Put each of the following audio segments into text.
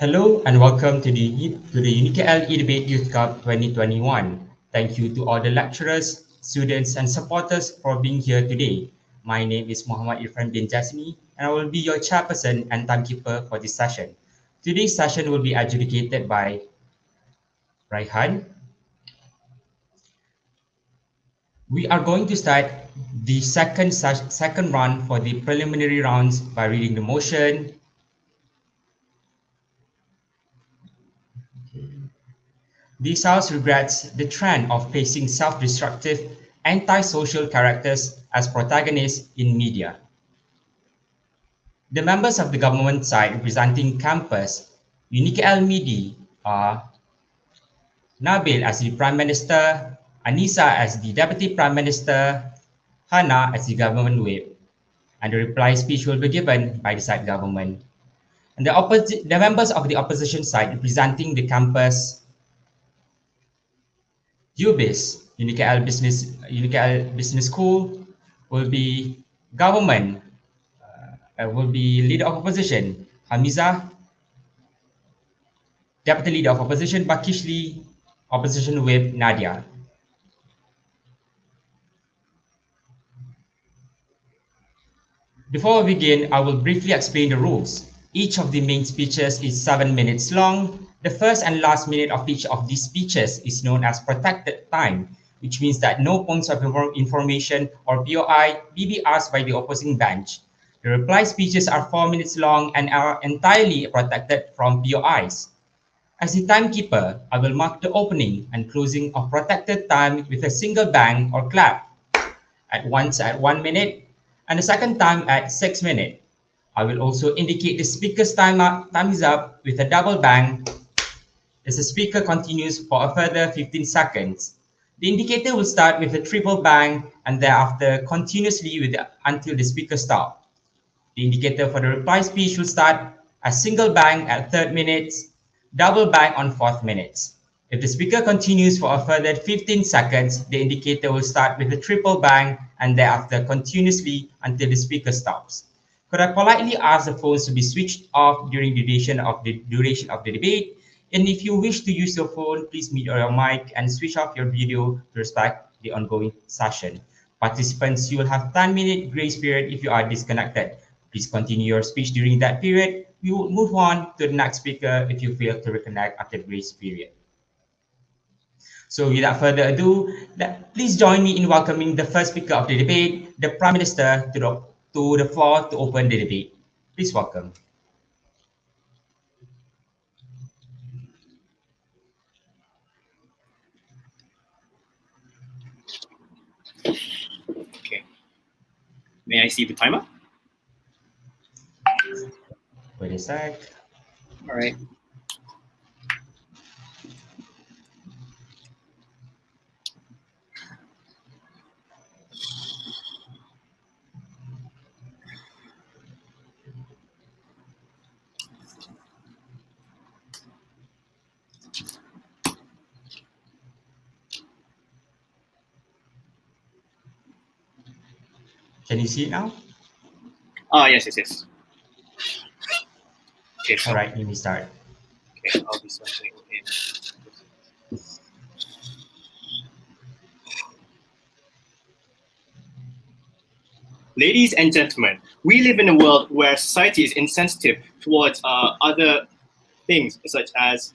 Hello and welcome to the UNIKL eDebate Youth Cup 2021. Thank you to all the lecturers, students, and supporters for being here today. My name is Muhammad Irfan bin Jasmi, and I will be your chairperson and timekeeper for this session. Today's session will be adjudicated by Raihan. We are going to start the second round for the preliminary rounds by reading the motion. This house regrets the trend of placing self-destructive, antisocial characters as protagonists in media. The members of the government side representing campus Unique Al-Midi are Nabil as the Prime Minister, Anissa as the Deputy Prime Minister, Hana as the government whip, and the reply speech will be given by the side government. And the members of the opposition side representing the campus UBIS, Unical Business School, will be government, will be leader of opposition, Hamizah, deputy leader of opposition, Bakishli, opposition whip, Nadia. Before we begin, I will briefly explain the rules. Each of the main speeches is 7 minutes long. The first and last minute of each of these speeches is known as protected time, which means that no points of information or POI may be asked by the opposing bench. The reply speeches are 4 minutes long and are entirely protected from POIs. As the timekeeper, I will mark the opening and closing of protected time with a single bang or clap. At once at 1 minute, and the second time at 6 minutes. I will also indicate the speaker's time is up with a double bang as the speaker continues for a further 15 seconds. The indicator will start with a triple bang and thereafter continuously until the speaker stops. The indicator for the reply speech will start a single bang at 3rd minutes, double bang on 4th minutes. If the speaker continues for a further 15 seconds, the indicator will start with a triple bang and thereafter continuously until the speaker stops. Could I politely ask the phones to be switched off during the duration of the debate? And if you wish to use your phone, please mute your mic and switch off your video to respect the ongoing session. Participants, you will have 10-minute grace period if you are disconnected. Please continue your speech during that period. We will move on to the next speaker if you fail to reconnect after the grace period. So without further ado, please join me in welcoming the first speaker of the debate, the Prime Minister, to the floor to open the debate. Please welcome. Okay. May I see the timer? Wait a sec. All right. Can you see it now? Yes. Okay, so All right, let me start. okay, I'll be starting in. Ladies and gentlemen, we live in a world where society is insensitive towards other things such as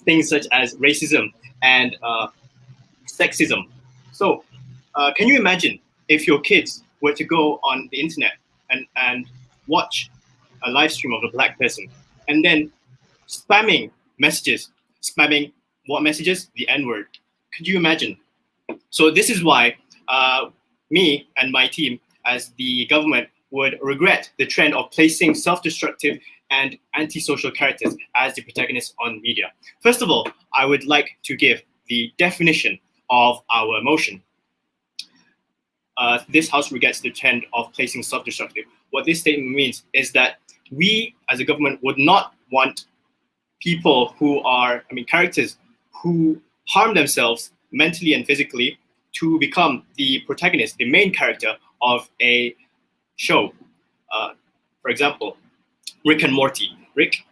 racism and sexism. So, can you imagine if your kids were to go on the internet and watch a live stream of a black person and then spamming messages, spamming what messages? The N-word. Could you imagine? So this is why me and my team as the government would regret the trend of placing self-destructive and antisocial characters as the protagonists on media. First of all, I would like to give the definition of our motion. This House regrets the trend of placing self-destructive. What this statement means is that we, as a government, would not want people who are, characters who harm themselves mentally and physically to become the protagonist, the main character of a show. For example, Rick and Morty. Rick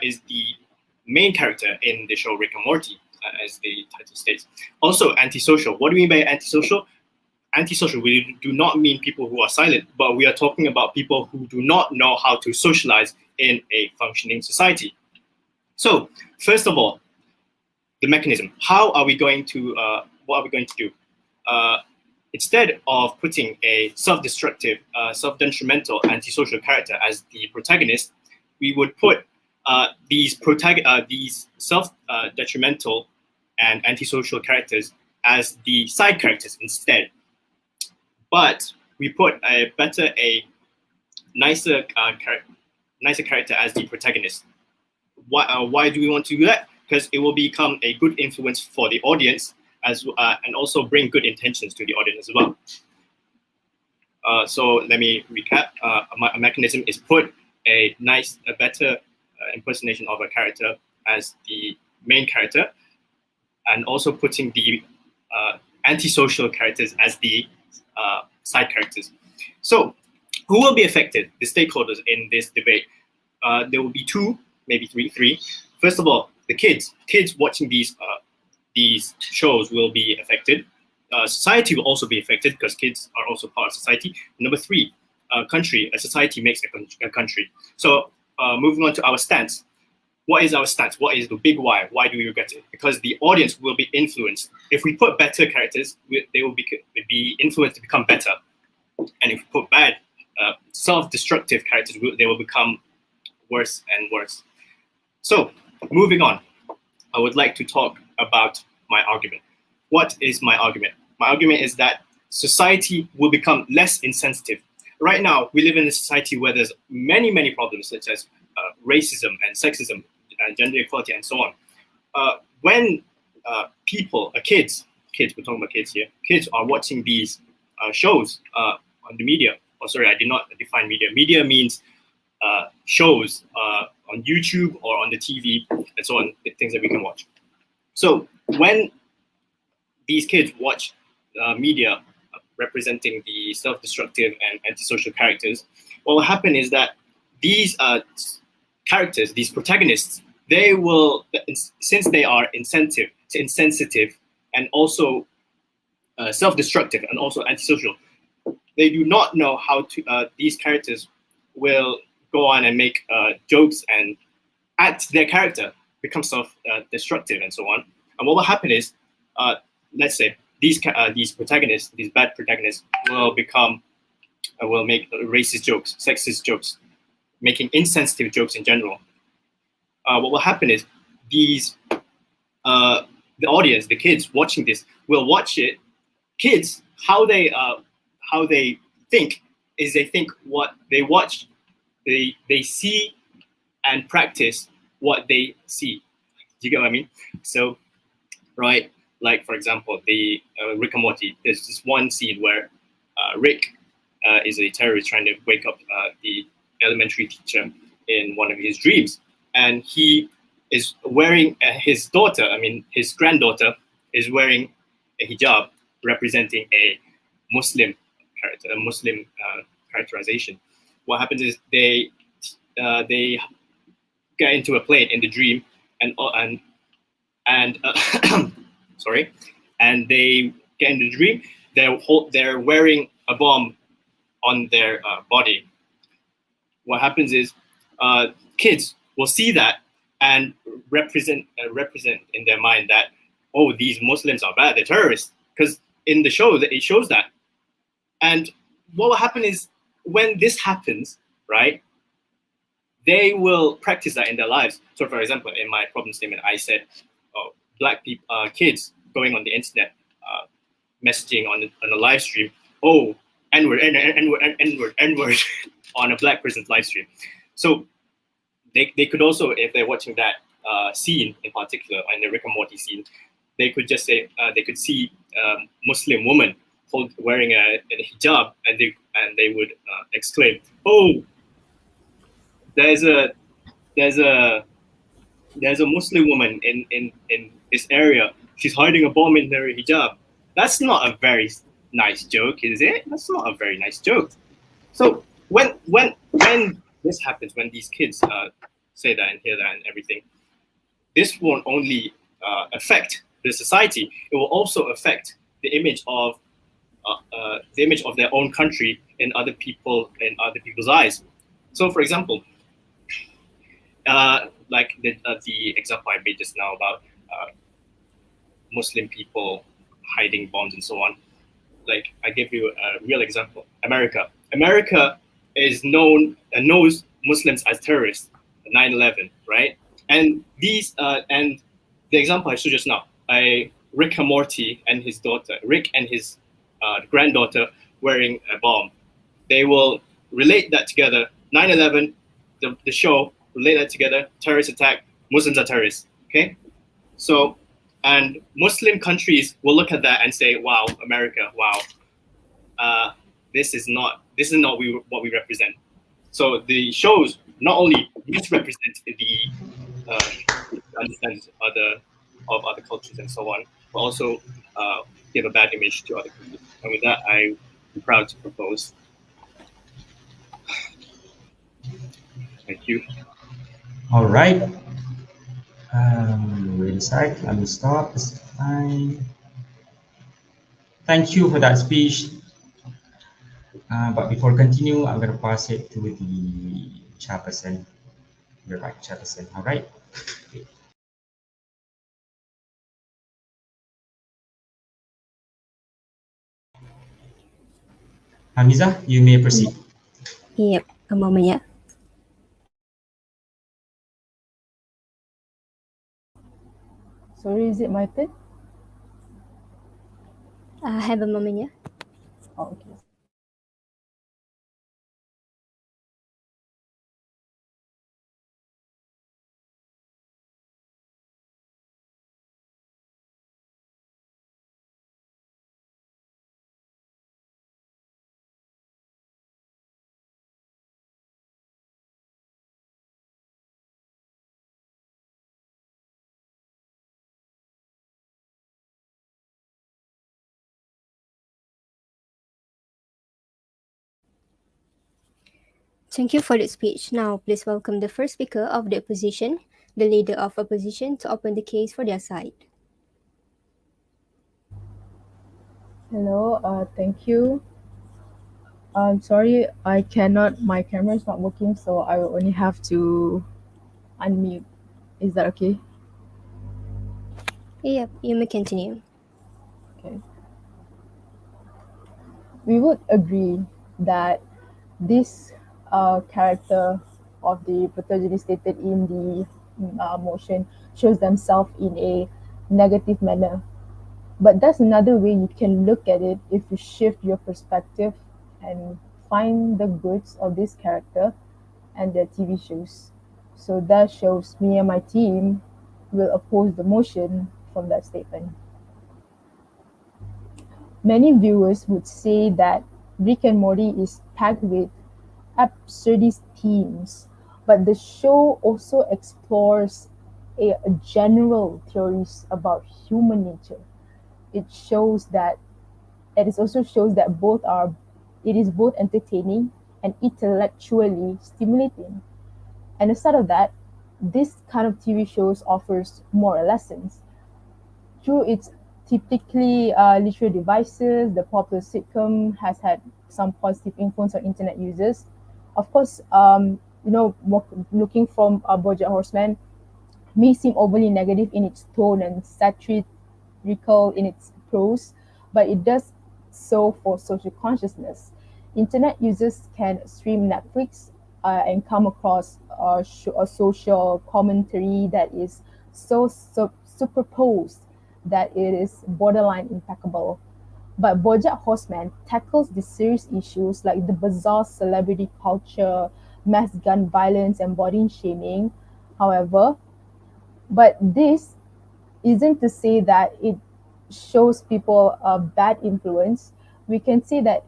is the main character in the show Rick and Morty, as the title states. Also, antisocial. What do we mean by antisocial? Antisocial, we do not mean people who are silent, but we are talking about people who do not know how to socialize in a functioning society. So, first of all, the mechanism. How are we going to, what are we going to do? Instead of putting a self-destructive, self-detrimental, antisocial character as the protagonist, we would put these self-detrimental and antisocial characters as the side characters instead. But we put a nicer character as the protagonist. Why do we want to do that? Because it will become a good influence for the audience, and also bring good intentions to the audience as well. So let me recap. A mechanism is put a better impersonation of a character as the main character, and also putting the antisocial characters as the side characters. So who will be affected? The stakeholders in this debate. There will be two, maybe three. First of all, the kids. Kids watching these shows will be affected. Society will also be affected because kids are also part of society. Number three, country. A society makes a country. So moving on to our stance. What is our stance? What is the big why? Why do we regret it? Because the audience will be influenced. If we put better characters, they will be influenced to become better. And if we put bad, self-destructive characters, they will become worse and worse. So moving on, I would like to talk about my argument. What is my argument? My argument is that society will become less insensitive. Right now, we live in a society where there's many, many problems, such as racism and sexism, gender equality, and so on. When kids, we're talking about kids here, kids are watching these shows on the media. Oh, sorry, I did not define media. Media means shows on YouTube or on the TV and so on, things that we can watch. So when these kids watch media representing the self-destructive and antisocial characters, what will happen is that these characters, these protagonists, they will, since they are insensitive, and also self-destructive and also antisocial, they do not know how to, these characters will go on and make jokes and act their character, become self-destructive and so on. And what will happen is, let's say, these protagonists, these bad protagonists, will make racist jokes, sexist jokes, making insensitive jokes in general. What will happen is the audience, the kids watching this, will watch it. Kids, how they think is they think what they watch, they see and practice what they see. Do you get what I mean? So, right, like for example, the Rick and Morty. There's this one scene where Rick is a terrorist trying to wake up the elementary teacher in one of his dreams, and he is wearing his granddaughter is wearing a hijab representing a Muslim character, a Muslim characterization. What happens is they get into a plane in the dream, and sorry, and they get in the dream. They're wearing a bomb on their body. What happens is kids will see that and represent in their mind that, oh, these Muslims are bad, they're terrorists, because in the show it shows that. And what will happen is when this happens, right, they will practice that in their lives. So for example, in my problem statement, I said, oh, black people, kids going on the internet, messaging on a live stream, oh, N-word, N-word, N-word on a black person's live stream. So they could also, if they're watching that scene in particular, in the Rick and Morty scene, they could just say, they could see Muslim woman wearing a hijab, and they would exclaim, oh, there's a Muslim woman in this area. She's hiding a bomb in her hijab. That's not a very nice joke, is it? That's not a very nice joke. So when this happens, when these kids say that and hear that and everything. This won't only affect the society; it will also affect the image of their own country in other people's eyes. So, for example, like the example I made just now about Muslim people hiding bombs and so on. Like I give you a real example. America is knows Muslims as terrorists. 9/11, right? And the example I showed just now, Rick and Morty and his daughter, Rick and his granddaughter wearing a bomb. They will relate that together. 9/11, the show, relate that together. Terrorist attack, Muslims are terrorists. Okay, so and Muslim countries will look at that and say, "Wow, America, wow, what we represent." So the shows not only misrepresent the understand other cultures and so on, but also give a bad image to other countries. And with that, I'm proud to propose. Thank you. All right. Wait a sec. Let me stop this time. Thank you for that speech. But before continue, I'm going to pass it to the chairperson. You're right, chairperson. All right. Okay. Hamiza, you may proceed. Yep, a moment, yeah. Sorry, is it my turn? Have a moment, yeah. Oh, okay. Thank you for the speech. Now, please welcome the first speaker of the opposition, the leader of opposition, to open the case for their side. Hello, thank you. I'm sorry, my camera is not working, so I will only have to unmute. Is that okay? Yep, you may continue. Okay. We would agree that this character of the protagonist stated in the motion shows themselves in a negative manner. But that's another way you can look at it if you shift your perspective and find the goods of this character and their TV shows. So that shows me and my team will oppose the motion from that statement. Many viewers would say that Rick and Morty is packed with absurdist themes, but the show also explores a general theories about human nature. It shows that it also shows that it is both entertaining and intellectually stimulating. And aside of that, this kind of TV shows offers moral lessons. Through its typically literary devices, the popular sitcom has had some positive influence on internet users. Of course, looking from BoJack Horseman may seem overly negative in its tone and satirical in its prose, but it does so for social consciousness. Internet users can stream Netflix and come across a social commentary that is so superposed that it is borderline impeccable. But BoJack Horseman tackles the serious issues like the bizarre celebrity culture, mass gun violence, and body shaming. However, but this isn't to say that it shows people a bad influence. We can say that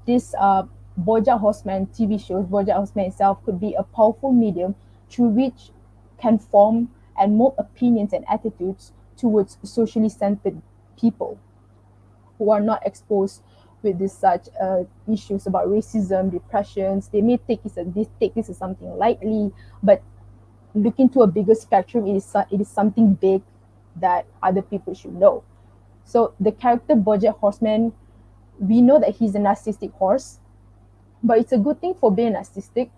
this BoJack Horseman TV shows, BoJack Horseman itself could be a powerful medium through which can form and mold opinions and attitudes towards socially centered people who are not exposed with this such issues about racism, depressions. They may take this as something lightly, but look into a bigger spectrum, it is something big that other people should know. So the character Bojack Horseman, we know that he's a narcissistic horse, but it's a good thing for being narcissistic.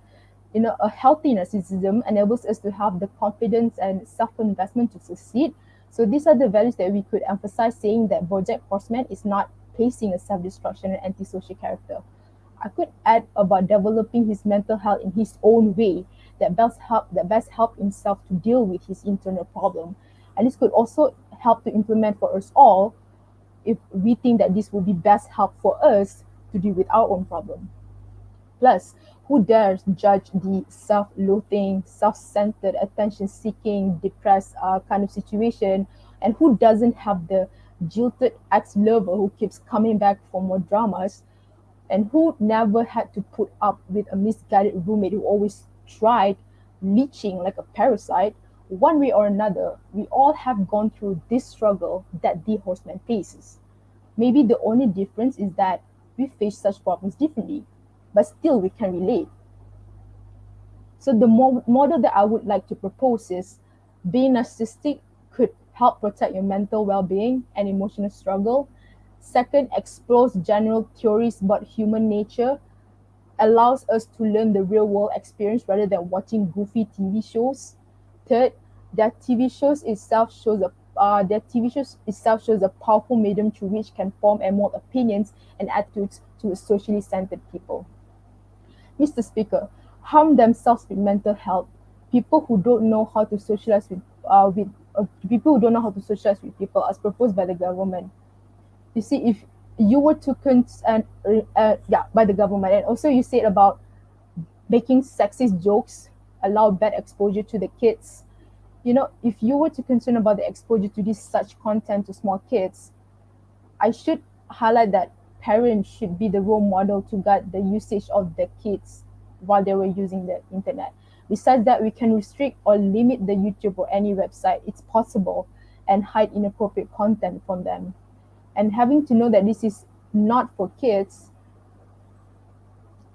A healthy narcissism enables us to have the confidence and self-investment to succeed. So these are the values that we could emphasize, saying that Bojack Horseman is not pacing a self-destruction and antisocial character. I could add about developing his mental health in his own way that best help himself to deal with his internal problem. And this could also help to implement for us all if we think that this will be best help for us to deal with our own problem. Plus, who dares judge the self-loathing, self-centered, attention-seeking, depressed kind of situation, and who doesn't have the jilted ex-lover who keeps coming back for more dramas, and who never had to put up with a misguided roommate who always tried leeching like a parasite. One way or another, we all have gone through this struggle that the horseman faces. Maybe the only difference is that we face such problems differently, but still we can relate. So the model that I would like to propose is being narcissistic could help protect your mental well-being and emotional struggle. Second, explores general theories about human nature, allows us to learn the real world experience rather than watching goofy TV shows. Third, their TV shows itself shows a powerful medium through which can form and mold opinions and attitudes to a socially centered people. Mr. Speaker, harm themselves with mental health. People who don't know how to socialize with people who don't know how to socialize with people, as proposed by the government. You see, if you were to by the government, and also you said about making sexist jokes allow bad exposure to the kids. If you were to concern about the exposure to this such content to small kids, I should highlight that parents should be the role model to guide the usage of the kids while they were using the internet. Besides that, we can restrict or limit the YouTube or any website. It's possible, and hide inappropriate content from them. And having to know that this is not for kids,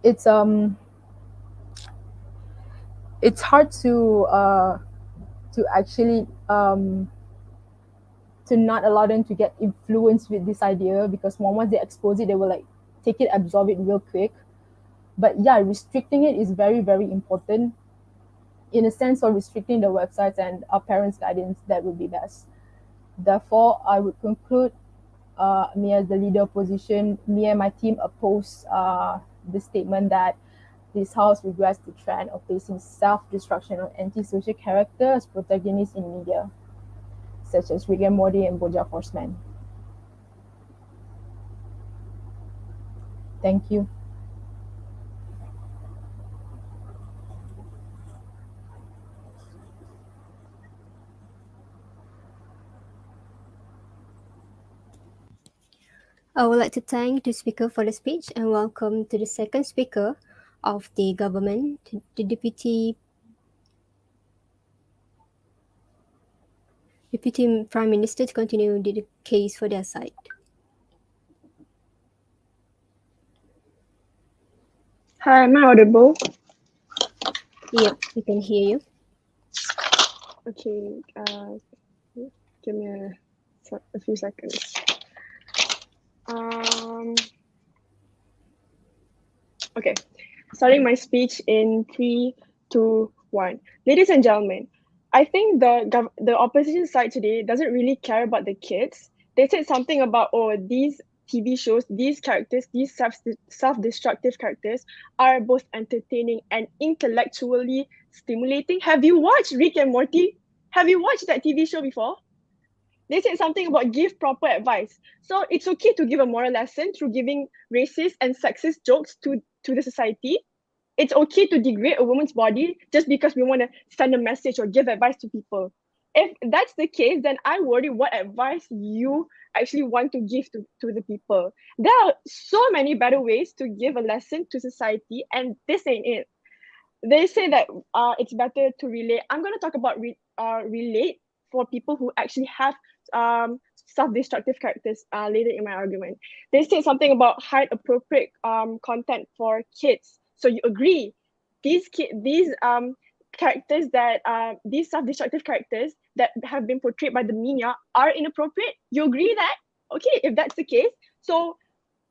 it's hard to actually to not allow them to get influenced with this idea, because once they expose it, they will like take it, absorb it real quick. But yeah, restricting it is very, very important. In a sense of restricting the websites and our parents' guidance, that would be best. Therefore, I would conclude, me as the leader opposition, me and my team oppose the statement that this house regrets the trend of placing self-destruction or antisocial character as protagonists in media, such as Rick and Morty and BoJack Horseman. Thank you. I would like to thank the speaker for the speech and welcome to the second speaker of the government, the Deputy Prime Minister, to continue the case for their side. Hi, am I audible? Yep, we can hear you. Okay, give me a few seconds. Okay, starting my speech in 3, 2, 1. Ladies and gentlemen, I think the opposition side today doesn't really care about the kids. They said something about, these TV shows, these characters, these self-destructive characters are both entertaining and intellectually stimulating. Have you watched Rick and Morty? Have you watched that TV show before? They said something about give proper advice. So it's okay to give a moral lesson through giving racist and sexist jokes to the society. It's okay to degrade a woman's body just because we want to send a message or give advice to people. If that's the case, then I worry what advice you actually want to give to the people. There are so many better ways to give a lesson to society, and this ain't it. They say that it's better to relate. I'm going to talk about relate for people who actually have self-destructive characters later in my argument. They say something about height appropriate content for kids. So you agree these characters that these self-destructive characters that have been portrayed by the media are inappropriate? You agree that? Okay, if that's the case, so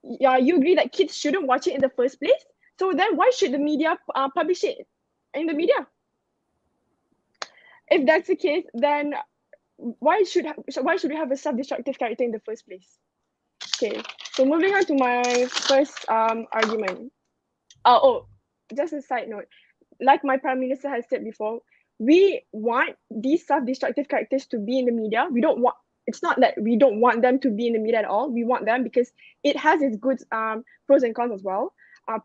yeah, you agree that kids shouldn't watch it in the first place. So then why should the media publish it in the media? If that's the case, then why should we have a self-destructive character in the first place? Okay, so moving on to my first argument. Oh, just a side note. Like my Prime Minister has said before, we want these self-destructive characters to be in the media. We don't want. It's not that we don't want them to be in the media at all. We want them because it has its good pros and cons as well.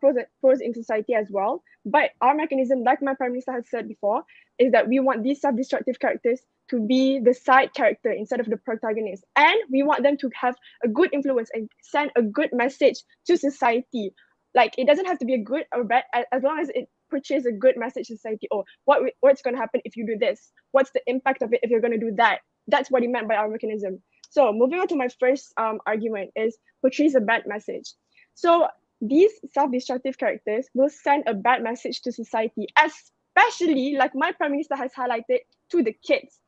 Pros in society as well. But our mechanism, like my Prime Minister has said before, is that we want these self-destructive characters to be the side character instead of the protagonist. And we want them to have a good influence and send a good message to society. Like, it doesn't have to be a good or bad, as long as it portrays a good message to society. Or what's going to happen if you do this? What's the impact of it if you're going to do that? That's what he meant by our mechanism. So moving on to my first argument is portrays a bad message. So these self-destructive characters will send a bad message to society, especially, like my Prime Minister has highlighted, to the kids.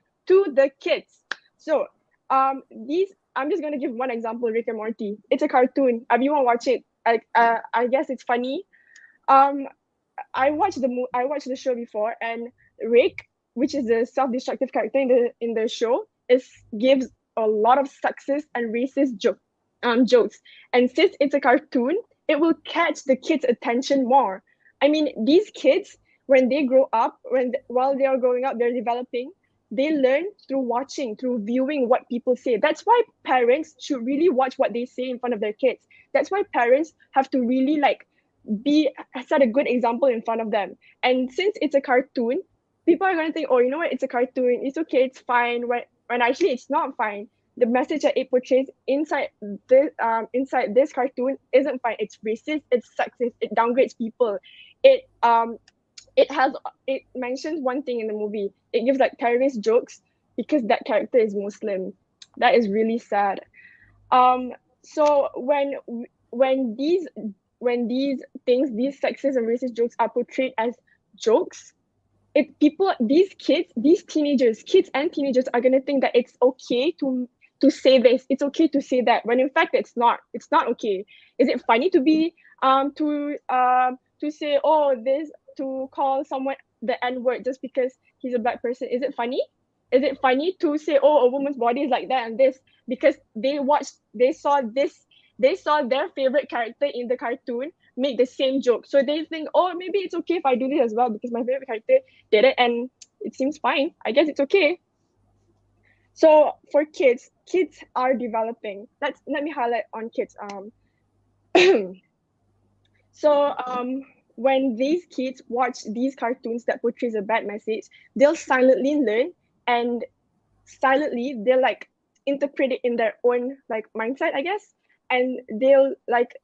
So I'm just going to give one example, Rick and Morty. It's a cartoon. Everyone watch it. I guess it's funny. I watched the show before, and Rick, which is the self-destructive character in the show, gives a lot of sexist and racist jokes. And since it's a cartoon, it will catch the kids' attention more. I mean, these kids, when they grow up, while they are growing up, they're developing. They learn through watching, through viewing what people say. That's why parents should really watch what they say in front of their kids. That's why parents have to really set a good example in front of them. And since it's a cartoon, people are going to think, oh, you know what, it's a cartoon, it's okay, it's fine, when actually it's not fine. The message that it portrays inside this cartoon isn't fine. It's racist, it's sexist, it downgrades people. It mentions one thing in the movie. It gives terrorist jokes because that character is Muslim. That is really sad. So when these things, these sexist and racist jokes are portrayed as jokes, kids and teenagers are gonna think that it's okay to say this, it's okay to say that, when in fact it's not okay. Is it funny to be to say, oh, this, to call someone the N-word just because he's a black person? Is it funny? Is it funny to say, oh, a woman's body is like that and this, because they saw their favorite character in the cartoon make the same joke? So they think, oh, maybe it's okay if I do this as well because my favorite character did it and it seems fine. I guess it's okay. So for kids are developing. Let me highlight on kids. When these kids watch these cartoons that portrays a bad message, they'll silently learn, and silently they'll interpret it in their own mindset, I guess. And they'll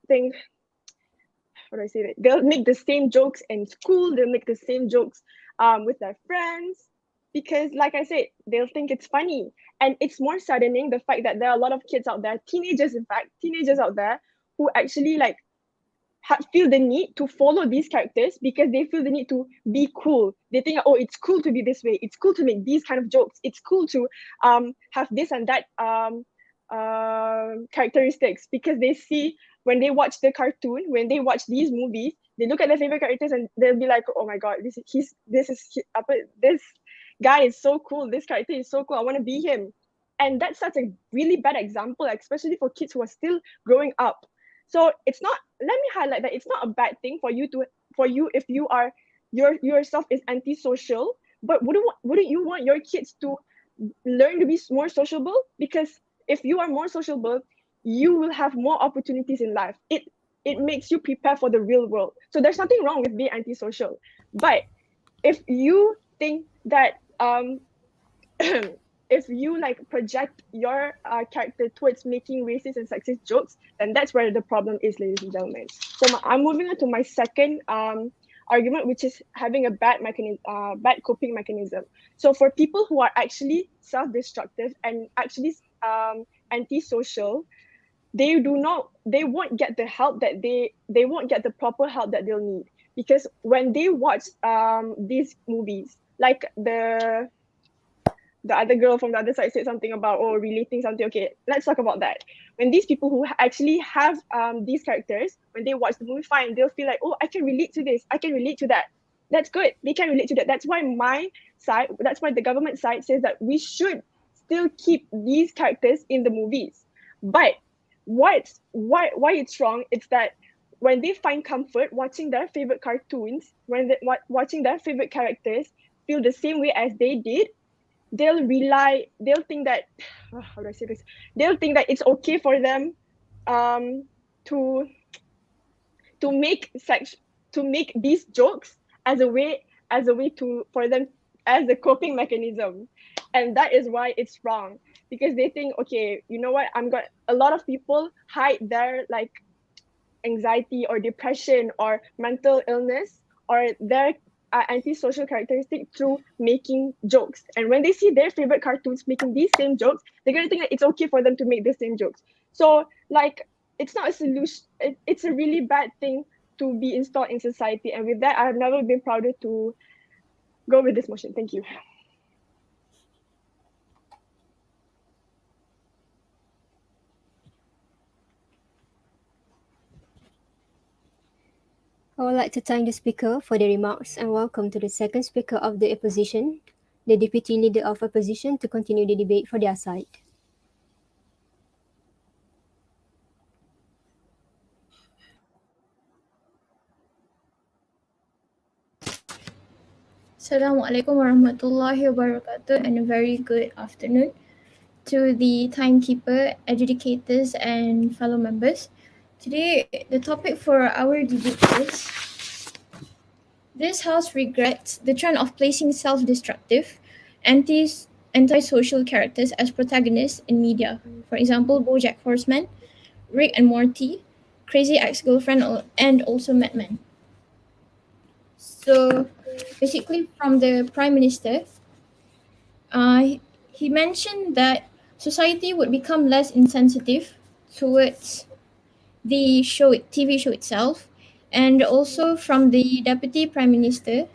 think, how do I say that? They'll make the same jokes in school, they'll make the same jokes with their friends, because like I said, they'll think it's funny. And it's more saddening, the fact that there are a lot of kids out there, teenagers out there, who actually feel the need to follow these characters because they feel the need to be cool. They think, oh, it's cool to be this way, it's cool to make these kind of jokes, it's cool to have this and that characteristics, because they see, when they watch the cartoon, when they watch these movies, they look at their favorite characters and they'll be like, oh my god, this guy is so cool, this character is so cool, I want to be him. And that's such a really bad example, especially for kids who are still growing up. So it's not, let me highlight that it's not a bad thing for you if you are yourself is antisocial, but wouldn't you want your kids to learn to be more sociable? Because if you are more sociable, you will have more opportunities in life. It makes you prepare for the real world. So there's nothing wrong with being antisocial. But if you think that if you project your character towards making racist and sexist jokes, then that's where the problem is, ladies and gentlemen. So I'm moving on to my second argument, which is having a bad coping mechanism. So for people who are actually self-destructive and actually antisocial, they won't get the help that they won't get the proper help that they'll need. because when they watch these movies, like the other girl from the other side said something about, oh, relating something. Okay, let's talk about that. When these people who actually have these characters, when they watch the movie, fine, they'll feel like, oh, I can relate to this, I can relate to that. That's good. They can relate to that. That's why that's why the government side says that we should still keep these characters in the movies. But why it's wrong, it's that when they find comfort watching their favorite cartoons, when they watching their favorite characters feel the same way as they did, they'll think that how do I say this? They'll think that it's okay for them um to make these jokes as a way to for them as a coping mechanism. And that is why it's wrong, because they think, okay, you know what, a lot of people hide their like anxiety or depression or mental illness or their antisocial characteristic through making jokes. And when they see their favorite cartoons making these same jokes, they're going to think that it's okay for them to make the same jokes. So like, it's not a solution. It's a really bad thing to be installed in society. And with that, I have never been prouder to go with this motion. Thank you. I would like to thank the speaker for their remarks and welcome to the second speaker of the opposition, the deputy leader of opposition, to continue the debate for their side. Assalamualaikum warahmatullahi wabarakatuh, and a very good afternoon to the timekeeper, adjudicators, and fellow members. Today, the topic for our debate is: this House regrets the trend of placing self-destructive, anti-social characters as protagonists in media. For example, BoJack Horseman, Rick and Morty, Crazy Ex-Girlfriend, and also Mad Men. So basically, from the Prime Minister, he mentioned that society would become less insensitive towards the TV show itself. And also from the Deputy Prime Minister,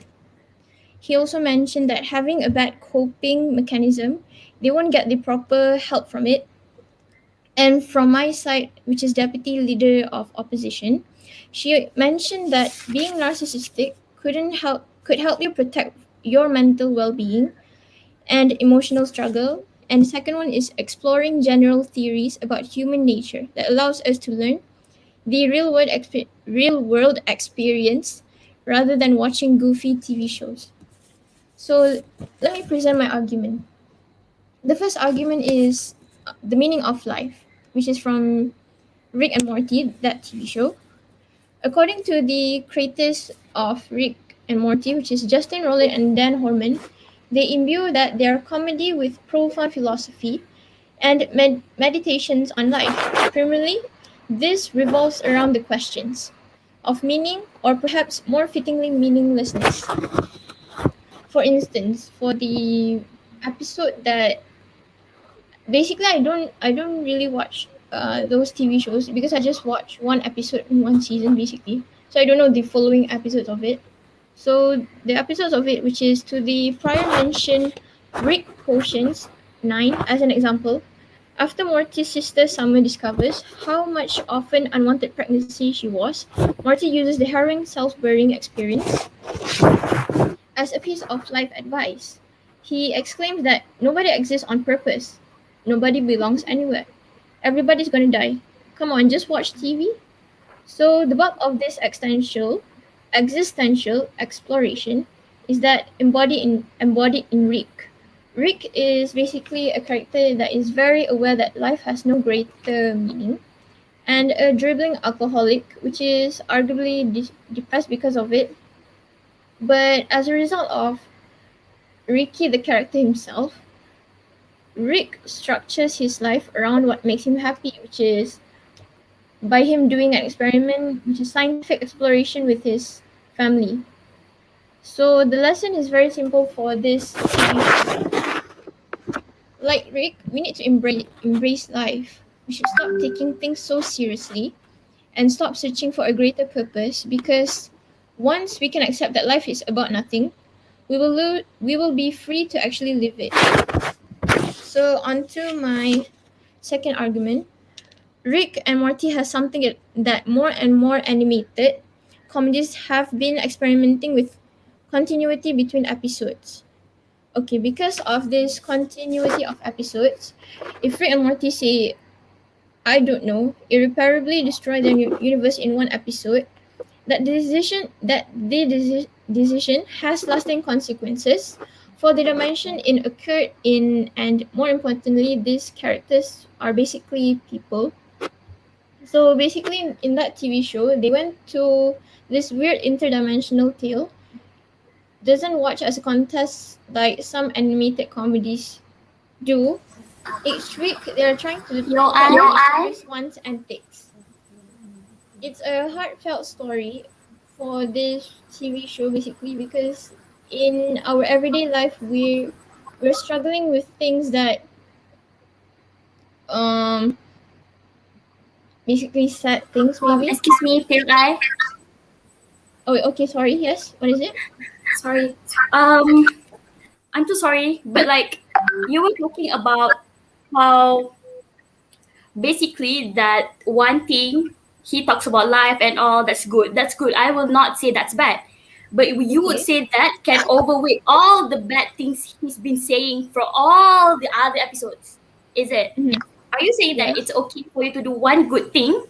he also mentioned that having a bad coping mechanism, they won't get the proper help from it. And from my side, which is Deputy Leader of Opposition, she mentioned that being narcissistic could help you protect your mental well-being and emotional struggle. And the second one is exploring general theories about human nature that allows us to learn the real world experience rather than watching goofy TV shows. So let me present my argument. The first argument is the meaning of life, which is from Rick and Morty, that TV show. According to the creators of Rick and Morty, which is Justin Roiland and Dan Harmon, they imbue that their comedy with profound philosophy and meditations on life. Primarily, this revolves around the questions of meaning, or perhaps more fittingly, meaninglessness. For instance, for the episode that basically I don't really watch those TV shows because I just watch one episode in one season basically. So I don't know the following episodes of it. So the episodes of it, which is to the prior mentioned Rick Potions 9 as an example, after Morty's sister Summer discovers how much of an unwanted pregnancy she was, Morty uses the harrowing self-burying experience as a piece of life advice. He exclaims that nobody exists on purpose. Nobody belongs anywhere. Everybody's gonna die. Come on, just watch TV. So the bulk of this existential exploration is that embodied in Rick. Rick is basically a character that is very aware that life has no greater meaning, and a dribbling alcoholic, which is arguably depressed because of it. But as a result of Ricky, the character himself, Rick structures his life around what makes him happy, which is by him doing an experiment, which is scientific exploration with his family. So the lesson is very simple for this TV show. Like Rick, we need to embrace life. We should stop taking things so seriously and stop searching for a greater purpose, because once we can accept that life is about nothing, we will be free to actually live it. So on to my second argument. Rick and Morty has something that more and more animated comedies have been experimenting with continuity between episodes. Okay, because of this continuity of episodes, if Rick and Morty say, I don't know, irreparably destroy the universe in one episode, decision has lasting consequences for the dimension it occurred in, and more importantly, these characters are basically people. So basically, in that TV show, they went to this weird interdimensional tale. Doesn't watch as a contest like some animated comedies do. Each week, they are trying to detect one's antics. It's a heartfelt story for this TV show, basically, because in our everyday life, we're struggling with things that um basically sad things maybe. Excuse me, Pure Eye. Oh, okay, sorry. Yes, what is it? Sorry. I'm so sorry, but like you were talking about how basically that one thing he talks about life and all, that's good. That's good. I will not say that's bad. But you would Okay. say that can overweight all the bad things he's been saying for all the other episodes. Is it? Mhm. Are you saying that Yeah. it's okay for you to do one good thing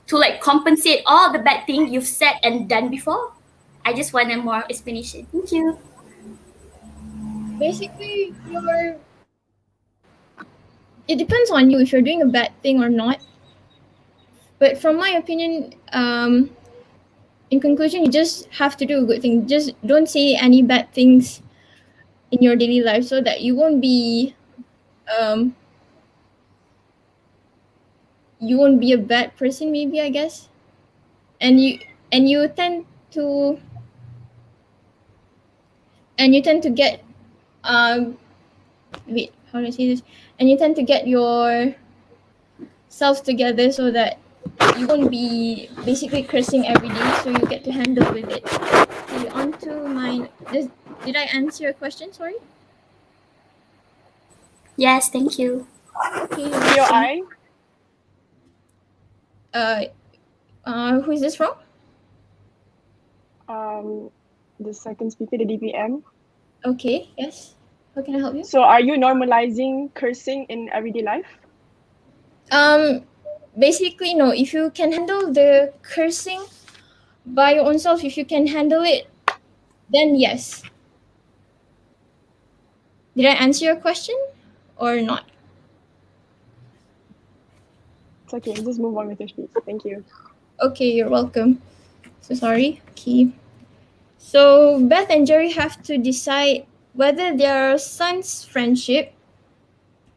to like compensate all the bad thing you've said and done before? I just want a more explanation. Thank you. Basically, it depends on you if you're doing a bad thing or not. But from my opinion, in conclusion, you just have to do a good thing. Just don't say any bad things in your daily life so that um you won't be a bad person, maybe, I guess. And you tend to get wait, how do I say this? And you tend to get your self together so that you won't be basically cursing every day, so you get to handle with it. Okay, on to mine. Did I answer your question? Sorry. Yes, thank you. Okay. Your eye. Who is this from? The second speaker, the DPM. Okay. Yes. How can I help you? So are you normalizing cursing in everyday life? Basically, no. If you can handle the cursing by your own self, if you can handle it, then yes. Did I answer your question or not? It's okay, just move on with your speech. Thank you. Okay, you're welcome. So sorry. Okay. So Beth and Jerry have to decide whether their son's friendship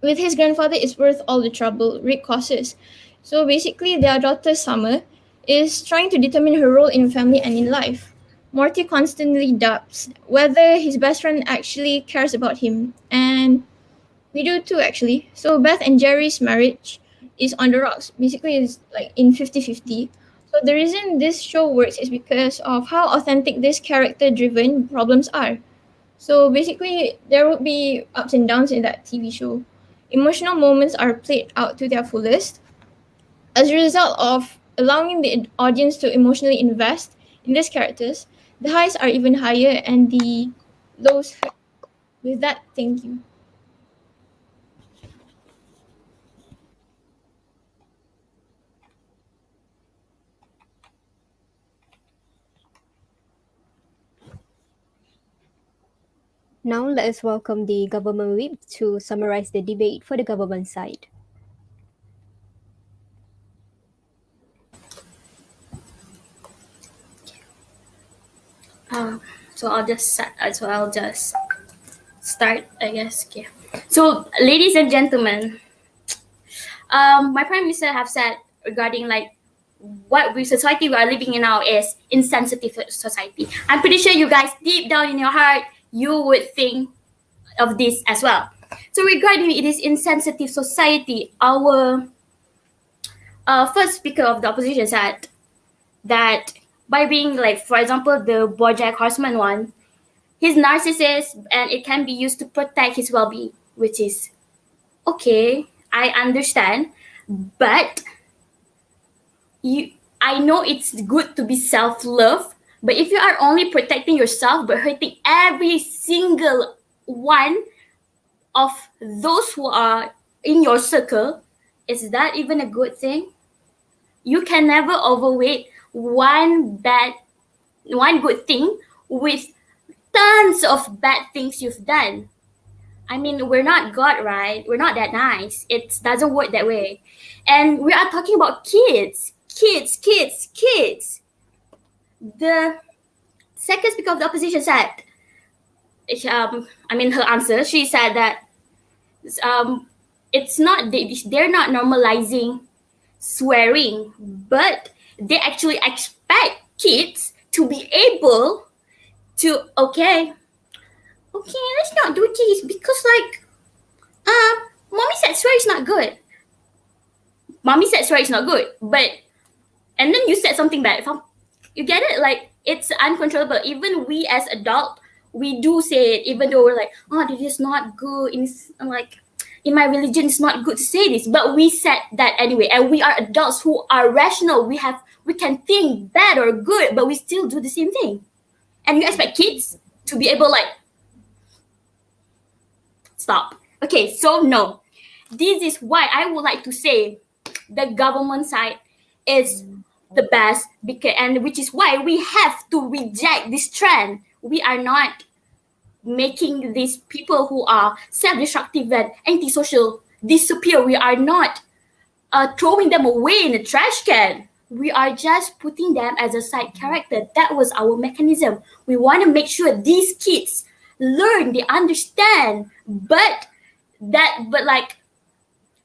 with his grandfather is worth all the trouble Rick causes. So basically, their daughter Summer is trying to determine her role in family and in life. Morty constantly doubts whether his best friend actually cares about him, and we do too, actually. So Beth and Jerry's marriage is on the rocks. Basically, it's like in 50-50. So the reason this show works is because of how authentic these character-driven problems are. So basically, there would be ups and downs in that TV show. Emotional moments are played out to their fullest. As a result of allowing the audience to emotionally invest in these characters, the highs are even higher and the lows hurt. With that, thank you. Now let us welcome the government whip to summarize the debate for the government side. So I'll just start, I guess. Okay. So, ladies and gentlemen, my prime minister have said regarding like what society we are living in now is insensitive society. I'm pretty sure you guys deep down in your heart you would think of this as well. So regarding it is insensitive society, our first speaker of the opposition said that by being like, for example, the BoJack Horseman one, he's narcissist and it can be used to protect his well-being, which is okay. I understand, but I know it's good to be self-love, but if you are only protecting yourself but hurting every single one of those who are in your circle, is that even a good thing? You can never overweight one good thing with tons of bad things you've done. I mean, we're not God, right? We're not that nice. It doesn't work that way. And we are talking about kids. Kids. The second speaker of the opposition said, her answer, she said that it's not, they're not normalizing swearing, but they actually expect kids to be able to, okay, let's not do this because mommy said swear is not good. Mommy said swear is not good, but, and then you said something bad. You get it? Like, it's uncontrollable. Even we as adults, we do say it, even though we're like, oh, this is not good. I'm like, in my religion, it's not good to say this, but we said that anyway. And we are adults who are rational. We can think bad or good, but we still do the same thing. And you expect kids to be able stop. Okay, so no. This is why I would like to say the government side is the best, and which is why we have to reject this trend. We are not making these people who are self-destructive and antisocial disappear. We are not throwing them away in the trash can. We are just putting them as a side character. That was our mechanism. We want to make sure these kids learn, they understand, but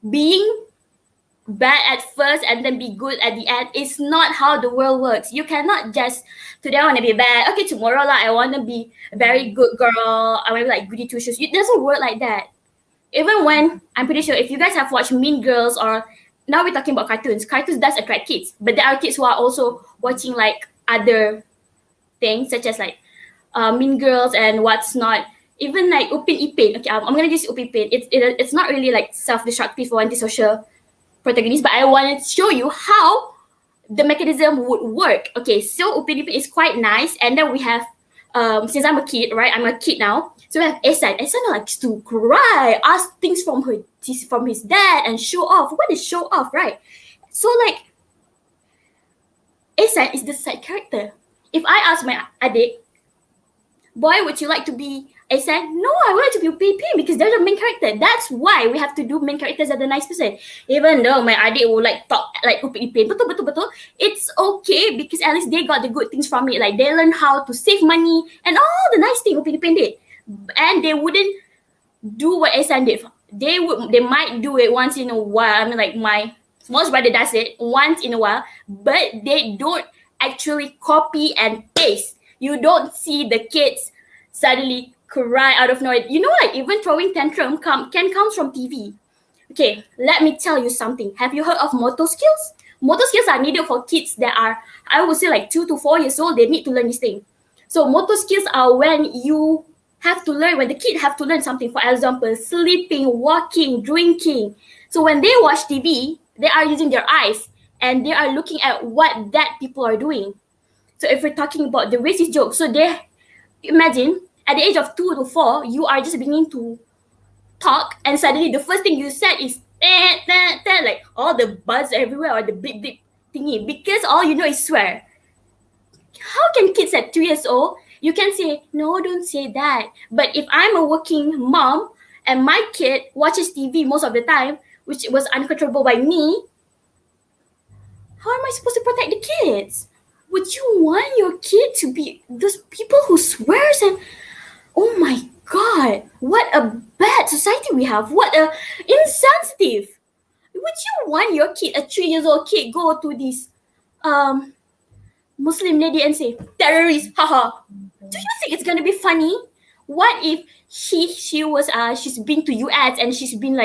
being bad at first and then be good at the end is not how the world works. You cannot just, today I want to be bad, okay, tomorrow I want to be a very good girl, I want to be goody two shoes. It doesn't work like that. Even when, I'm pretty sure if you guys have watched Mean Girls, or now we're talking about cartoons does attract kids, but there are kids who are also watching other things such as Mean Girls and what's not. Even Upin Ipin. Okay, I'm gonna use Upin Ipin. It's not really self-destructive or antisocial protagonist, but I want to show you how the mechanism would work. Okay, so Upin Ipin is quite nice, and then we have since I'm a kid, right? I'm a kid now, so we have Ehsan. Ehsan likes to cry, ask things from his dad, and show off. What is show off, right? So Ehsan is the side character. If I ask my adik, boy, would you like to be Ehsan? No, I would like to be Upin Ipin because they're the main character. That's why we have to do main characters as the nice person. Even though my adik will talk like Upin Ipin, betul, it's okay because at least they got the good things from it. They learn how to save money and all the nice things Upin Ipin did. And they wouldn't do what Ehsan did. They might do it once in a while. I mean, my smallest brother does it once in a while, but they don't actually copy and paste. You don't see the kids suddenly cry out of nowhere. You know, even throwing tantrum can come from TV. Okay, let me tell you something. Have you heard of motor skills? Motor skills are needed for kids that are, I would say 2 to 4 years old. They need to learn this thing. So motor skills are when you have to learn, when the kid have to learn something. For example, sleeping, walking, drinking. So when they watch TV, they are using their eyes and they are looking at what that people are doing. So if we're talking about the racist joke, so imagine at the age of 2 to 4, you are just beginning to talk, and suddenly the first thing you said is all the buzz everywhere or the beep beep thingy, because all you know is swear. How can kids at 2 years old, you can say, no, don't say that. But if I'm a working mom and my kid watches TV most of the time, which was uncontrollable by me, how am I supposed to protect the kids? Would you want your kid to be those people who swears and, oh my God, what a bad society we have. What a insensitive. Would you want your kid, a 3 years old kid, go to this Muslim lady and say, terrorist, haha. Do you think it's gonna be funny? What if she's been to US and she's been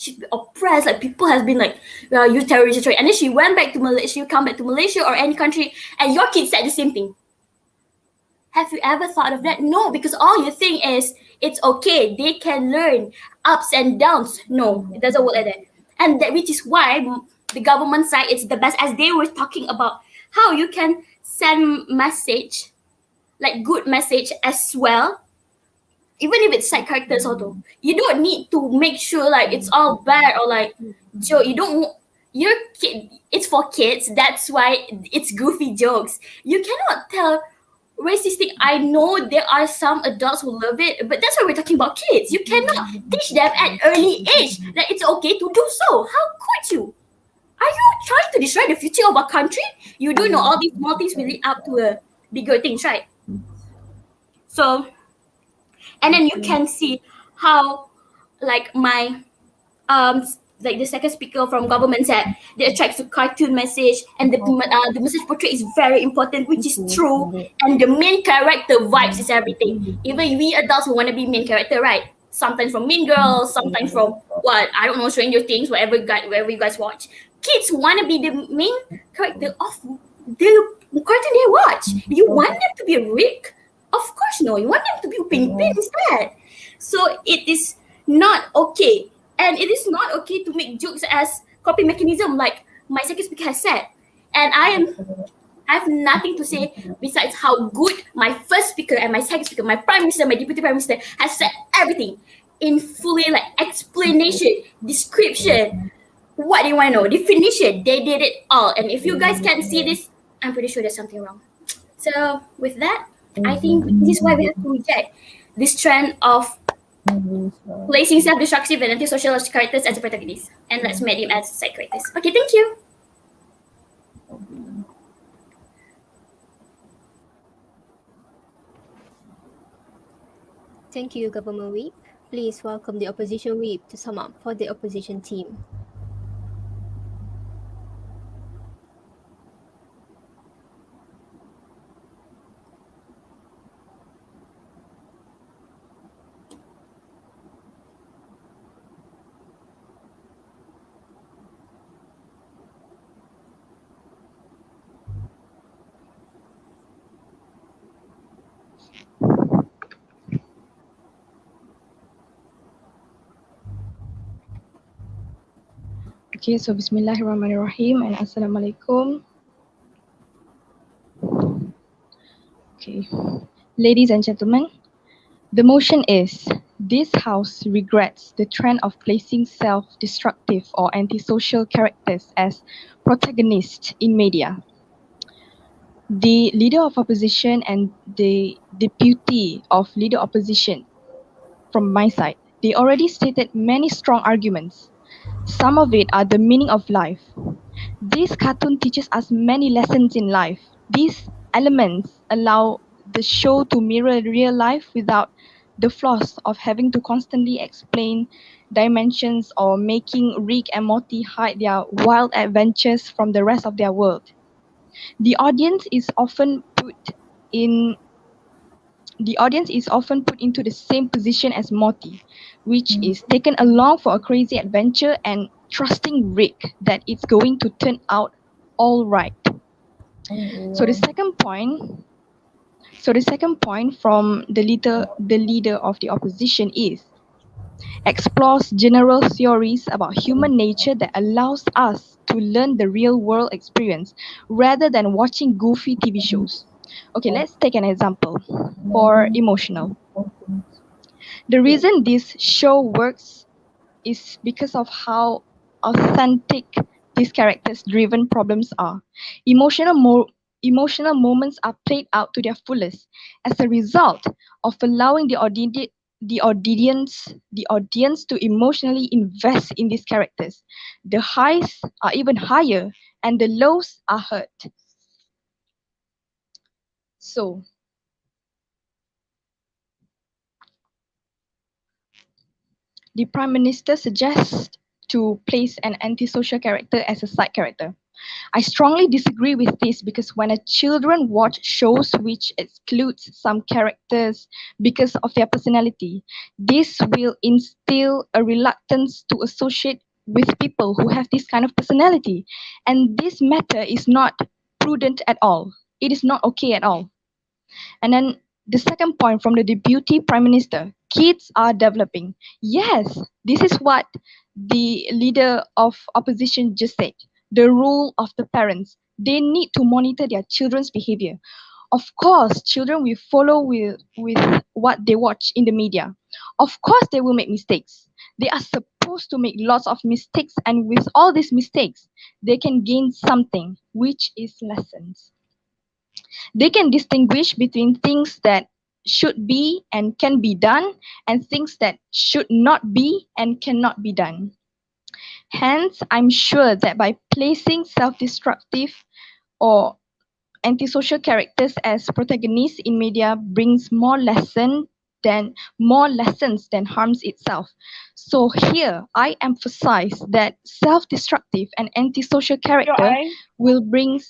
she's been oppressed. Like people has been like, well, you terrorists, right? And then she went back to Malaysia. She come back to Malaysia or any country, and your kids said the same thing. Have you ever thought of that? No, because all you think is it's okay. They can learn ups and downs. No, it doesn't work like that. And that which is why the government side it's the best, as they were talking about how you can send message, like good message as well, even if it's side characters also. You don't need to make sure like it's all bad or like joke. You don't your kid. It's for kids. That's why it's goofy jokes. You cannot tell racist thing. I know there are some adults who love it, but that's why we're talking about kids. You cannot teach them at early age that it's okay to do so. How could you? Are you trying to destroy the future of our country? You do know all these small things will lead up to a bigger things, right? So, and then you can see how, like my like the second speaker from government said, they attract to cartoon message and the message portrayed is very important, which is true. And the main character vibes is everything. Even we adults who want to be main character, right? Sometimes from Mean Girls, sometimes from what I don't know, Stranger Things, wherever you guys watch. Kids want to be the main character of the cartoon they watch. You want them to be Rick? Of course, no. You want them to be Pin Pin instead. So it is not okay. And it is not okay to make jokes as coping mechanism, like my second speaker has said. And I have nothing to say besides how good my first speaker and my second speaker, my prime minister, my deputy prime minister, has said everything in fully like explanation, description, what they want to know, definition. They did it all. And if you guys can't see this, I'm pretty sure there's something wrong. So with that, I think this is why we have to reject this trend of placing self-destructive and antisocial characters as the protagonists, and let's make them as side characters. Okay, thank you. Thank you, Government Whip. Please welcome the Opposition Whip to sum up for the opposition team. Okay, so Bismillahirrahmanirrahim and Assalamualaikum. Okay, ladies and gentlemen, the motion is this House regrets the trend of placing self-destructive or antisocial characters as protagonists in media. The Leader of Opposition and the Deputy of Leader Opposition, from my side, they already stated many strong arguments. Some of it are the meaning of life. This cartoon teaches us many lessons in life. These elements allow the show to mirror real life without the flaws of having to constantly explain dimensions or making Rick and Morty hide their wild adventures from the rest of their world. The audience is often put into the same position as Morty, which is taken along for a crazy adventure and trusting Rick that it's going to turn out all right. So the second point from the leader of the opposition is explores general theories about human nature that allows us to learn the real world experience rather than watching goofy TV shows. Okay, let's take an example for emotional. The reason this show works is because of how authentic these characters driven problems are. Emotional moments are played out to their fullest as a result of allowing the audience to emotionally invest in these characters. The highs are even higher and the lows are hurt. So the Prime Minister suggests to place an antisocial character as a side character. I strongly disagree with this because when a children watch shows which excludes some characters because of their personality, this will instill a reluctance to associate with people who have this kind of personality. And this matter is not prudent at all. It is not okay at all. And then the second point from the Deputy Prime Minister, kids are developing. Yes, this is what the leader of opposition just said. The role of the parents. They need to monitor their children's behavior. Of course, children will follow with what they watch in the media. Of course, they will make mistakes. They are supposed to make lots of mistakes, and with all these mistakes, they can gain something, which is lessons. They can distinguish between things that should be and can be done and things that should not be and cannot be done. Hence, I'm sure that by placing self-destructive or antisocial characters as protagonists in media brings more lessons than harms itself. So here I emphasize that self-destructive and antisocial character will bring.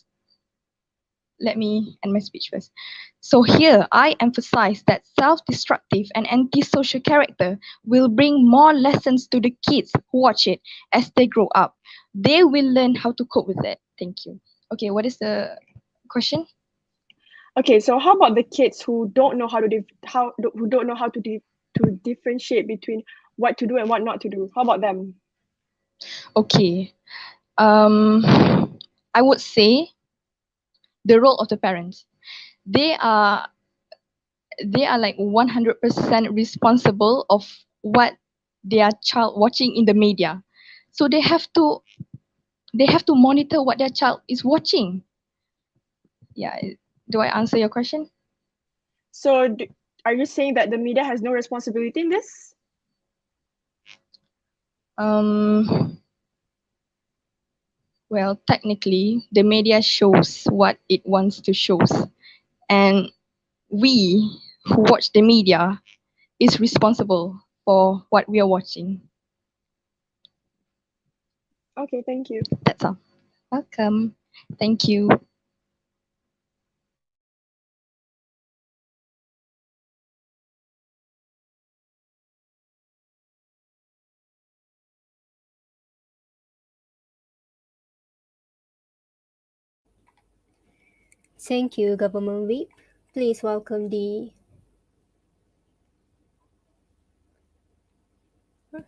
Let me end my speech first. So here, I emphasize that self-destructive and antisocial character will bring more lessons to the kids who watch it as they grow up. They will learn how to cope with it. Thank you. Okay, what is the question? Okay, so how about the kids who don't know how to to differentiate between what to do and what not to do? How about them? Okay, I would say the role of the parents. They are like 100% responsible of what their child watching in the media. So they have to monitor what their child is watching. Yeah, do I answer your question? So are you saying that the media has no responsibility in this? Well, technically, the media shows what it wants to show, and we who watch the media is responsible for what we are watching. Okay, thank you. That's all. Welcome. Thank you. Thank you, Government Whip. Please welcome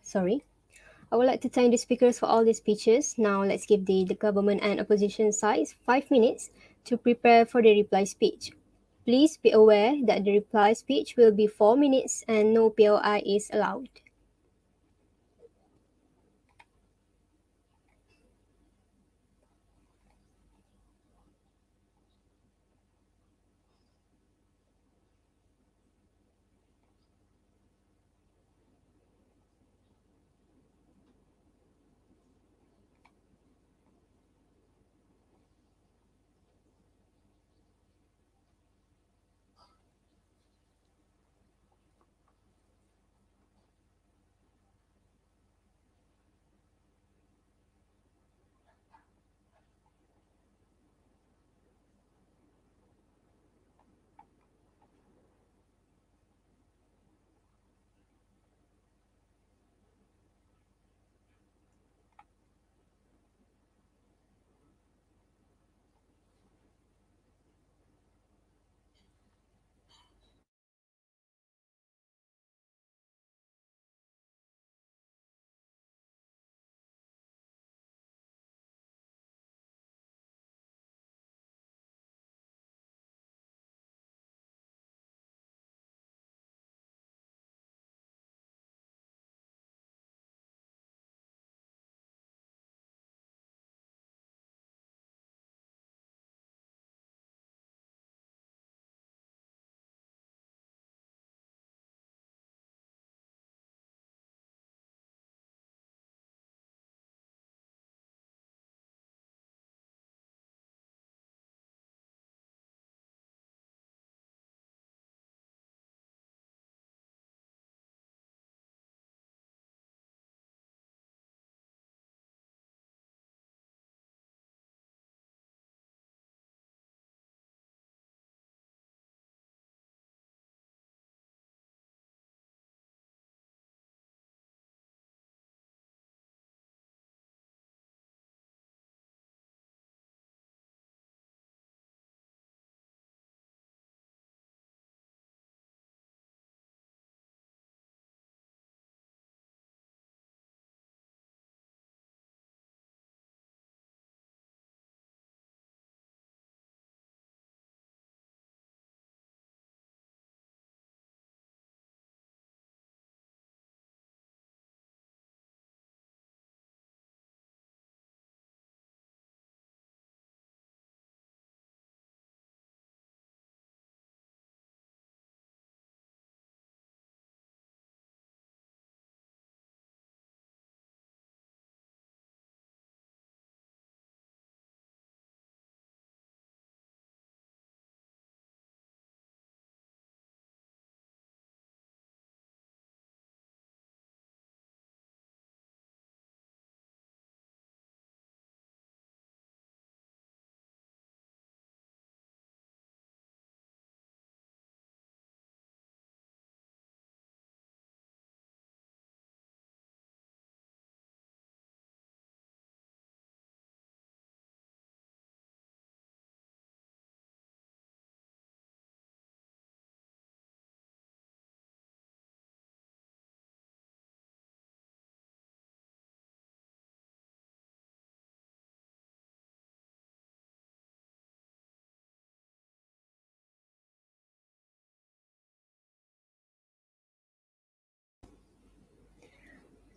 Sorry. I would like to thank the speakers for all the speeches. Now let's give the government and opposition sides 5 minutes to prepare for the reply speech. Please be aware that the reply speech will be 4 minutes and no POI is allowed.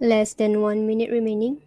Less than 1 minute remaining.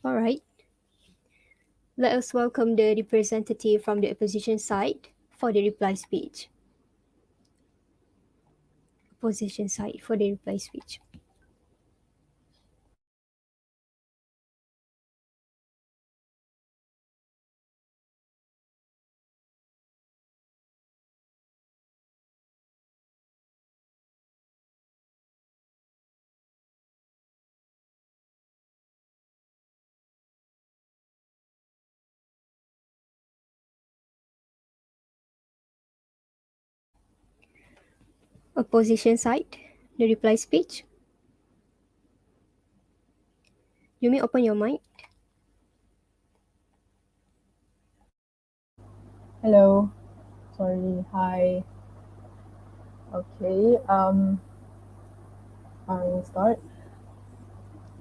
All right. Let us welcome the representative from the opposition side for the reply speech. Opposition side for the reply speech. Opposition side, the reply speech. You may open your mic. Hello. Sorry. Hi. Okay. I'll start.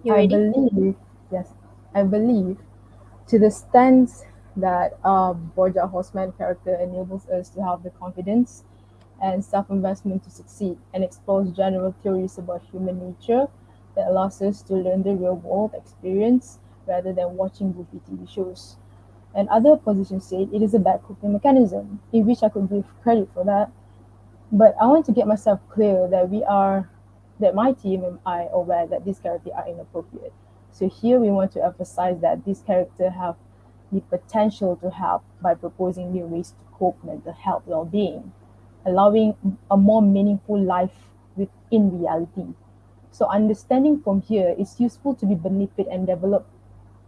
You I ready? believe, yes, I believe to the stance that Borja Horseman character enables us to have the confidence and self-investment to succeed and explores general theories about human nature that allows us to learn the real world experience rather than watching goofy TV shows. And other opposition said it is a bad coping mechanism, in which I could give credit for that. But I want to get myself clear that my team and I are aware that these characters are inappropriate. So here we want to emphasize that these characters have the potential to help by proposing new ways to cope mental health well-being, allowing a more meaningful life within reality. So understanding from here is useful to be benefit and develop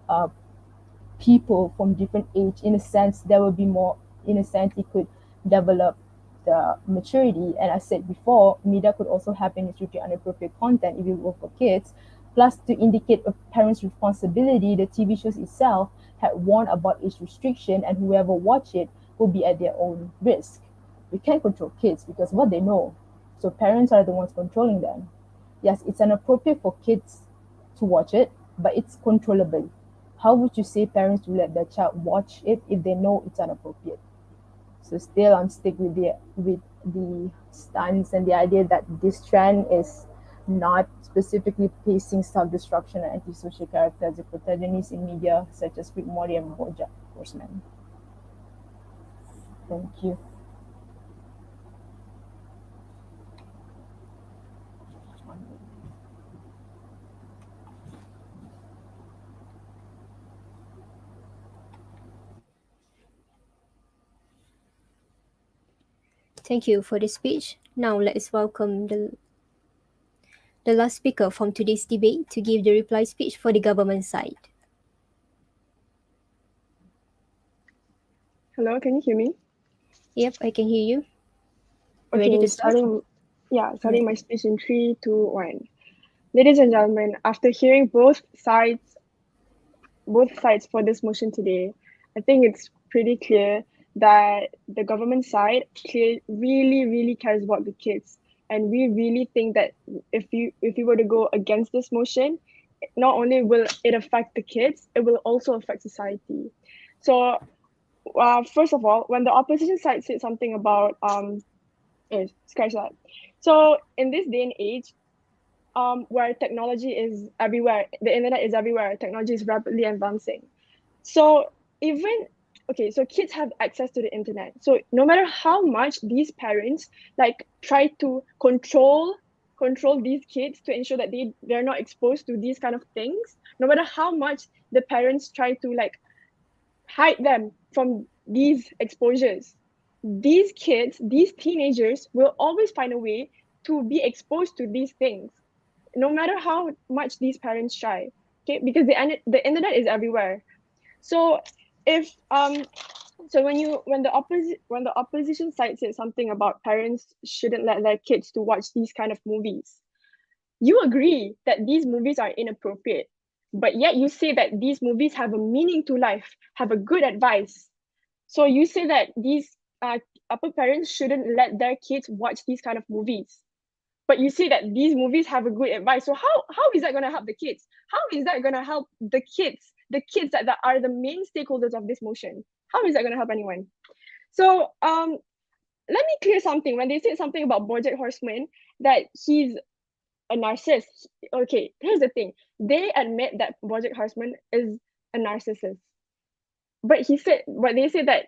uh, people from different age. In a sense there will be more, in a sense it could develop the maturity. And I said before, media could also have been restricted inappropriate content if it were for kids. Plus, to indicate a parent's responsibility, the TV shows itself had warned about age restriction, and whoever watch it will be at their own risk. We can't control kids because what they know, so parents are the ones controlling them. Yes, it's inappropriate for kids to watch it, but it's controllable. How would you say parents to let their child watch it if they know it's inappropriate? So still I'm stick with the stance and the idea that this trend is not specifically placing self-destruction and antisocial characters as protagonists in media such as Rick Morty and BoJack Horseman. Thank you. Thank you for the speech. Now let us welcome the last speaker from today's debate to give the reply speech for the government side. Hello, can you hear me? Yep, I can hear you. You ready Okay, to start? starting my speech in 3, 2, 1. Ladies and gentlemen, after hearing both sides for this motion today, I think it's pretty clear that the government side really cares about the kids, and we really think that if you were to go against this motion, not only will it affect the kids, it will also affect society. So first of all, when the opposition side said something about scratch that. So in this day and age, where technology is everywhere, the internet is everywhere, technology is rapidly advancing. So even so kids have access to the internet. So no matter how much these parents like try to control these kids to ensure that they're not exposed to these kind of things, no matter how much the parents try to like hide them from these exposures, these kids, these teenagers will always find a way to be exposed to these things, no matter how much these parents try. Okay, because the internet is everywhere. So if so when the opposition side said something about parents shouldn't let their kids to watch these kind of movies, you agree that these movies are inappropriate, but yet you say that these movies have a meaning to life, have a good advice. So you say that these upper parents shouldn't let their kids watch these kind of movies, but you say that these movies have a good advice. So how is that going to help the kids? How is that going to help the kids that are the main stakeholders of this motion? How is that going to help anyone? So let me clear something. When they said something about BoJack Horseman, that he's a narcissist. Okay, here's the thing. They admit that BoJack Horseman is a narcissist, but they say that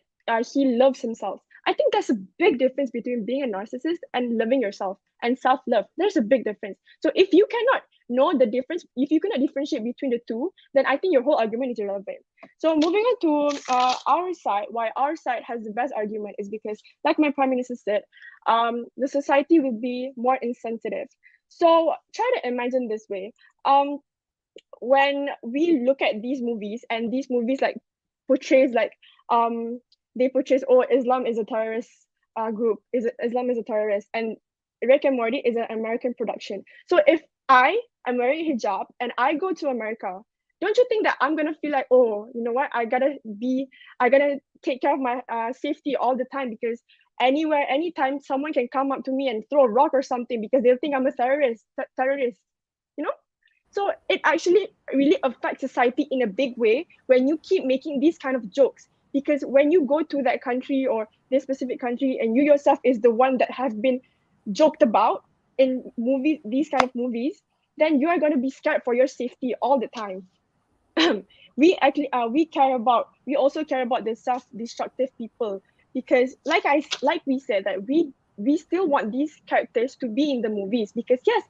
he loves himself. I think there's a big difference between being a narcissist and loving yourself and self-love. There's a big difference. So if you cannot know the difference, if you cannot differentiate between the two, then I think your whole argument is irrelevant. So moving on to our side, why our side has the best argument is because, like my prime minister said, the society will be more insensitive. So try to imagine this way. When we look at these movies and these movies like portrays like they portrays, oh, Islam is a terrorist group, Islam is a terrorist, and Rick and Morty is an American production. So if I am wearing hijab and I go to America, don't you think that I'm gonna feel like, oh, you know what, I gotta take care of my safety all the time, because anywhere, anytime, someone can come up to me and throw a rock or something because they'll think I'm a terrorist, you know? So it actually really affects society in a big way when you keep making these kind of jokes. Because when you go to that country or this specific country and you yourself is the one that have been joked about in movies, these kind of movies, then you are going to be scared for your safety all the time. We also care about the self-destructive people, because like we said that we still want these characters to be in the movies, because yes,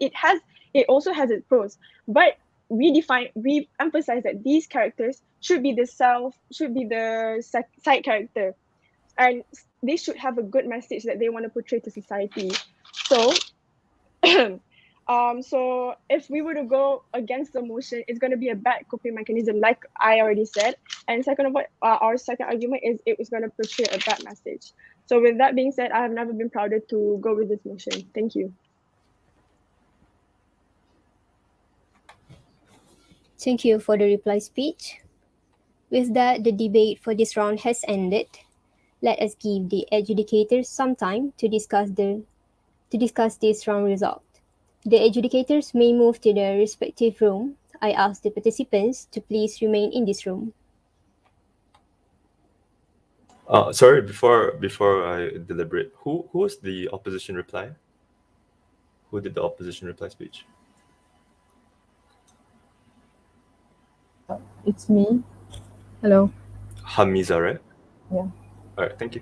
it also has its pros, but we emphasize that these characters should be the side character, and they should have a good message that they want to portray to society. So so if we were to go against the motion, it's going to be a bad coping mechanism, like I already said. And second of all, our second argument is it was going to portray a bad message. So with that being said, I have never been prouder to go with this motion. Thank you. Thank you for the reply speech. With that, the debate for this round has ended. Let us give the adjudicators some time to discuss this round result. The adjudicators may move to their respective room. I ask the participants to please remain in this room. Sorry, before I deliberate, who was the opposition reply? Who did the opposition reply speech? It's me. Hello. Hamiza, right? Yeah. All right, thank you.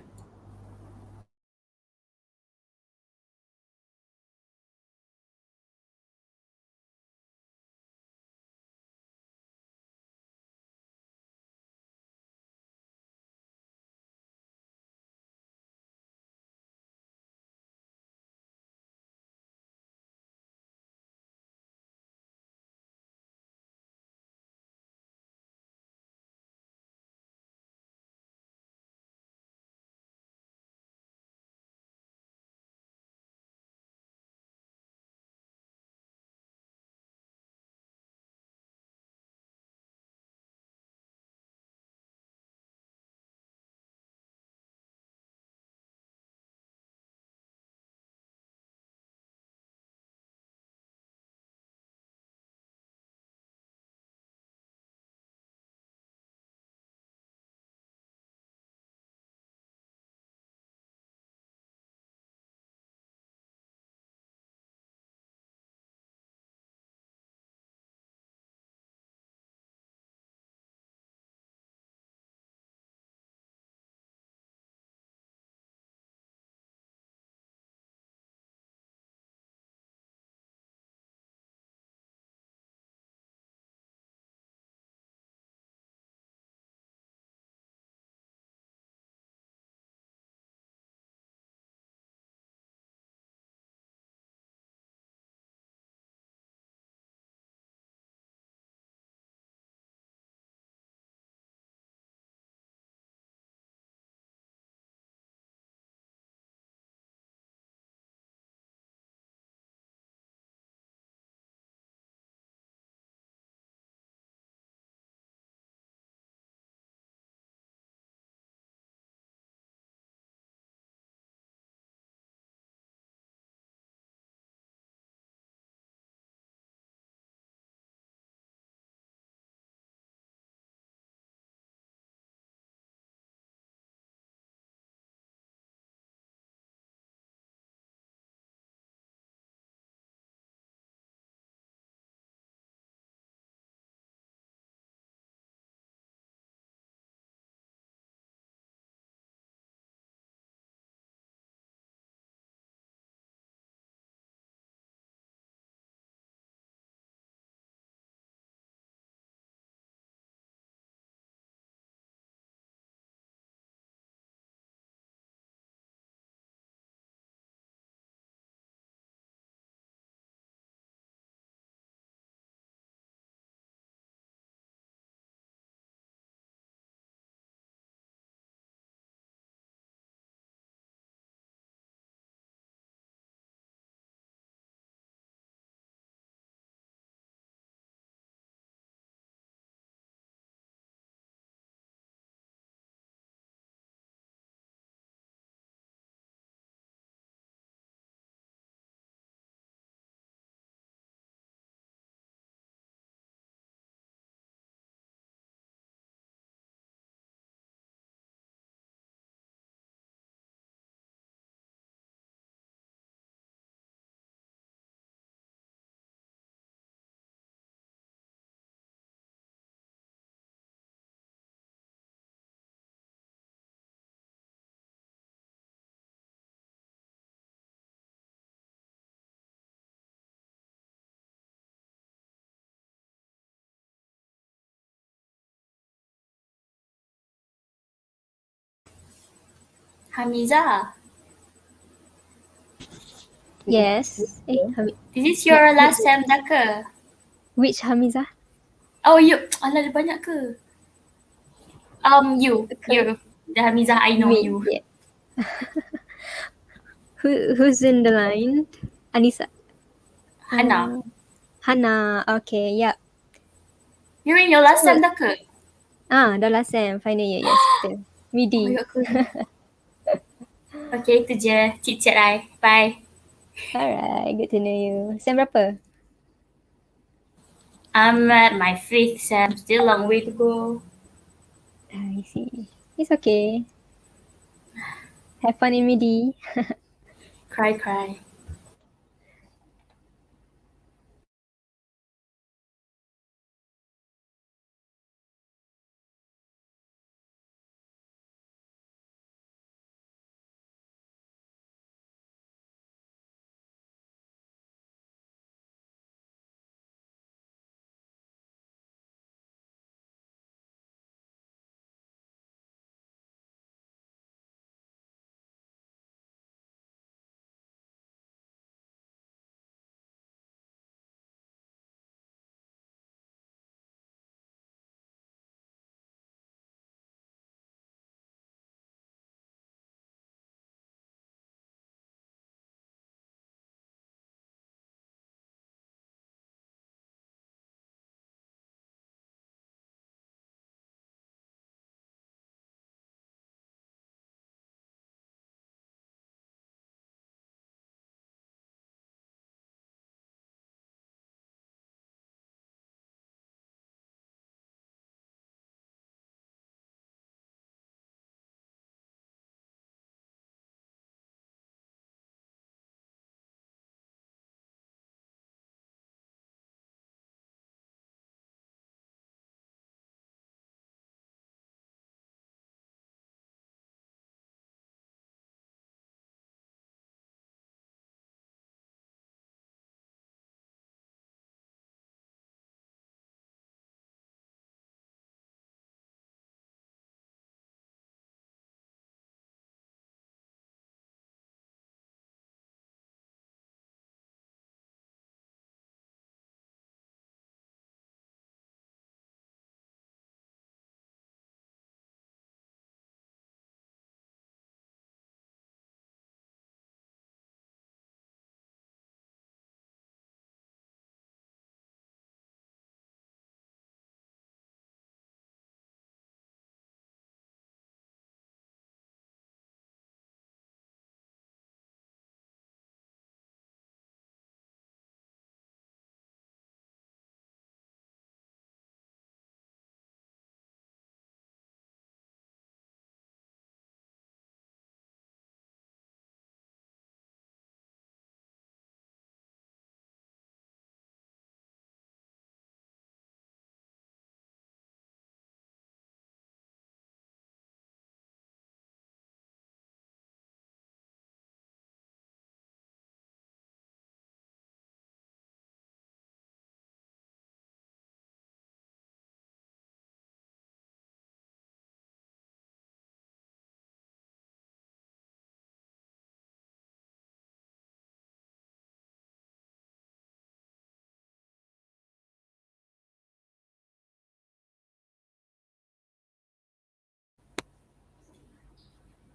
Hamiza, Yes. this is your last sem dah ke? Which Hamizah? Oh, you. Alah, ada banyak ke? You. The Hamiza, I know Me, you. yeah. Who's in the line? Anissa. Hana. Hana. Okay, yeah. You're in your last sem dah ke? Dah last sem, final year, yes, betul. Midi. Oh, okay, itu je. Chit-chat I. Bye. Alright, good to know you. Sem berapa? I'm at my 5th sem. Still a long way to go. I see. It's okay. Have fun in midi. Cry.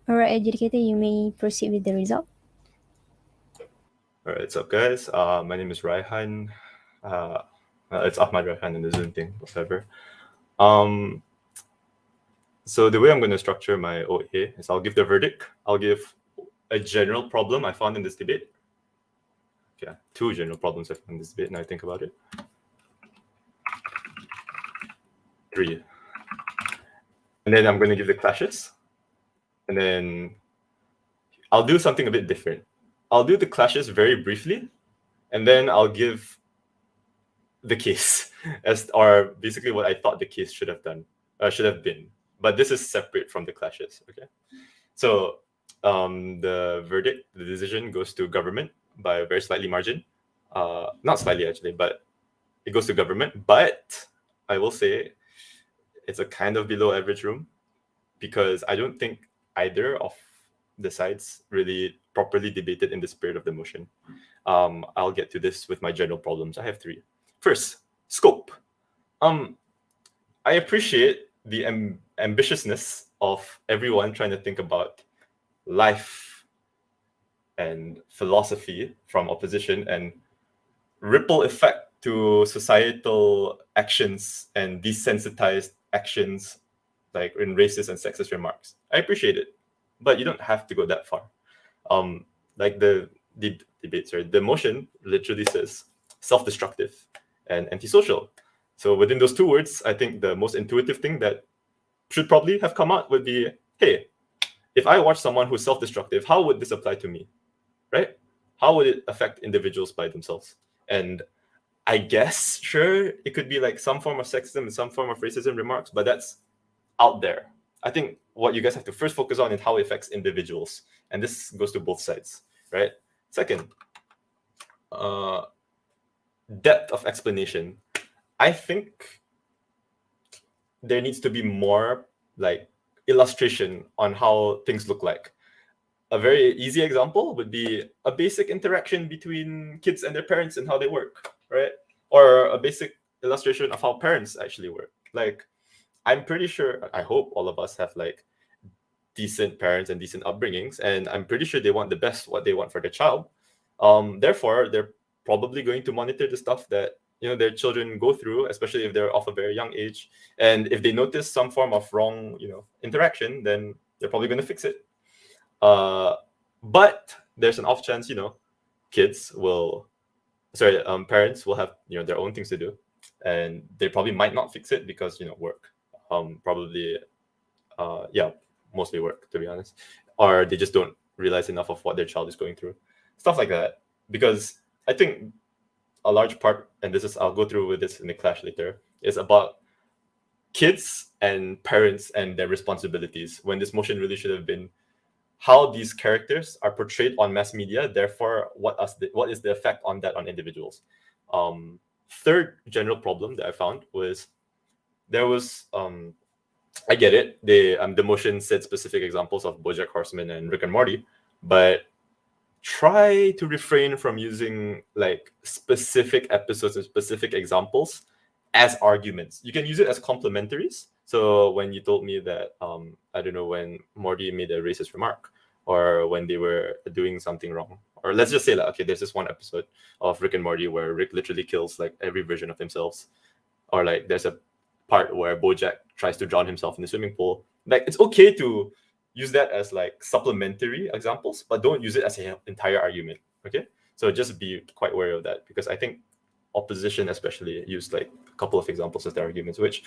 Alright, educator, you may proceed with the result. All right, what's up, guys? My name is Raihan. It's Ahmad Raihan in the Zoom thing, whatever. So the way I'm going to structure my OA is I'll give the verdict. I'll give a general problem I found in this debate. Okay, 2 general problems I found in this debate, now I think about it. 3. And then I'm going to give the clashes. And then I'll do something a bit different. I'll do the clashes very briefly, and then I'll give the case or basically what I thought the case should have been. But this is separate from the clashes. Okay, so the verdict, the decision goes to government by a very slightly margin. Not slightly actually, but it goes to government. But I will say it's a kind of below average room, because I don't think either of the sides really properly debated in the spirit of the motion. I'll get to this with my general problems. I have 3. First, scope. I appreciate the ambitiousness of everyone trying to think about life and philosophy from opposition and ripple effect to societal actions and desensitized actions like in racist and sexist remarks. I appreciate it, but you don't have to go that far. Like the debate, sorry, the motion literally says self-destructive and antisocial. So within those 2 words, I think the most intuitive thing that should probably have come out would be, hey, if I watch someone who's self-destructive, how would this apply to me, right? How would it affect individuals by themselves? And I guess, sure, it could be like some form of sexism and some form of racism remarks, but that's out there. I think what you guys have to first focus on is how it affects individuals. And this goes to both sides, right? Second, depth of explanation. I think there needs to be more like illustration on how things look like. A very easy example would be a basic interaction between kids and their parents and how they work, right? Or a basic illustration of how parents actually work. Like, I'm pretty sure, I hope all of us have like decent parents and decent upbringings, and I'm pretty sure they want the best, what they want for their child. Therefore, they're probably going to monitor the stuff that their children go through, especially if they're of a very young age. And if they notice some form of wrong, interaction, then they're probably going to fix it. But there's an off chance, parents will have their own things to do, and they probably might not fix it because work, mostly work, to be honest, or they just don't realize enough of what their child is going through, stuff like that. Because I think a large part, and I'll go through with this in the clash later, is about kids and parents and their responsibilities, when this motion really should have been how these characters are portrayed on mass media, therefore what is the effect on that on individuals. Third general problem that I found was there was I get it, the motion said specific examples of BoJack Horseman and Rick and Morty, but try to refrain from using like specific episodes and specific examples as arguments. You can use it as complementaries. So when you told me that, I don't know, when Morty made a racist remark, or when they were doing something wrong, or let's just say like, okay, there's this one episode of Rick and Morty where Rick literally kills like every version of himself, or like there's a part where BoJack tries to drown himself in the swimming pool. Like, it's okay to use that as like supplementary examples, but don't use it as an entire argument. Okay, so just be quite wary of that, because I think opposition especially use like a couple of examples as their arguments, which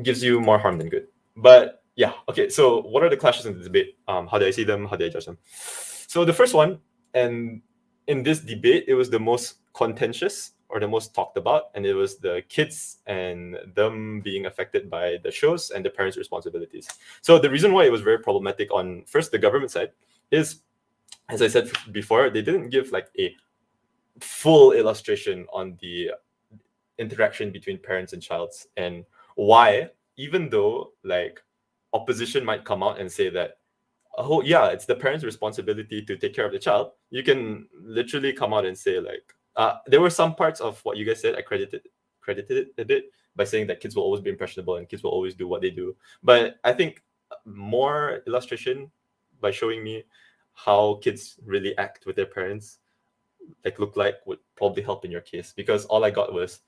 gives you more harm than good. But yeah, okay, so what are the clashes in the debate? How do I see them? How do I judge them? So the first one, and in this debate, it was the most contentious or the most talked about, and it was the kids and them being affected by the shows and the parents' responsibilities. So the reason why it was very problematic on first the government side is, as I said before, they didn't give like a full illustration on the interaction between parents and childs, and why, even though like opposition might come out and say that, oh yeah, it's the parents' responsibility to take care of the child, you can literally come out and say like, there were some parts of what you guys said I credited it a bit by saying that kids will always be impressionable and kids will always do what they do. But I think more illustration by showing me how kids really act with their parents like look like would probably help in your case, because all I got was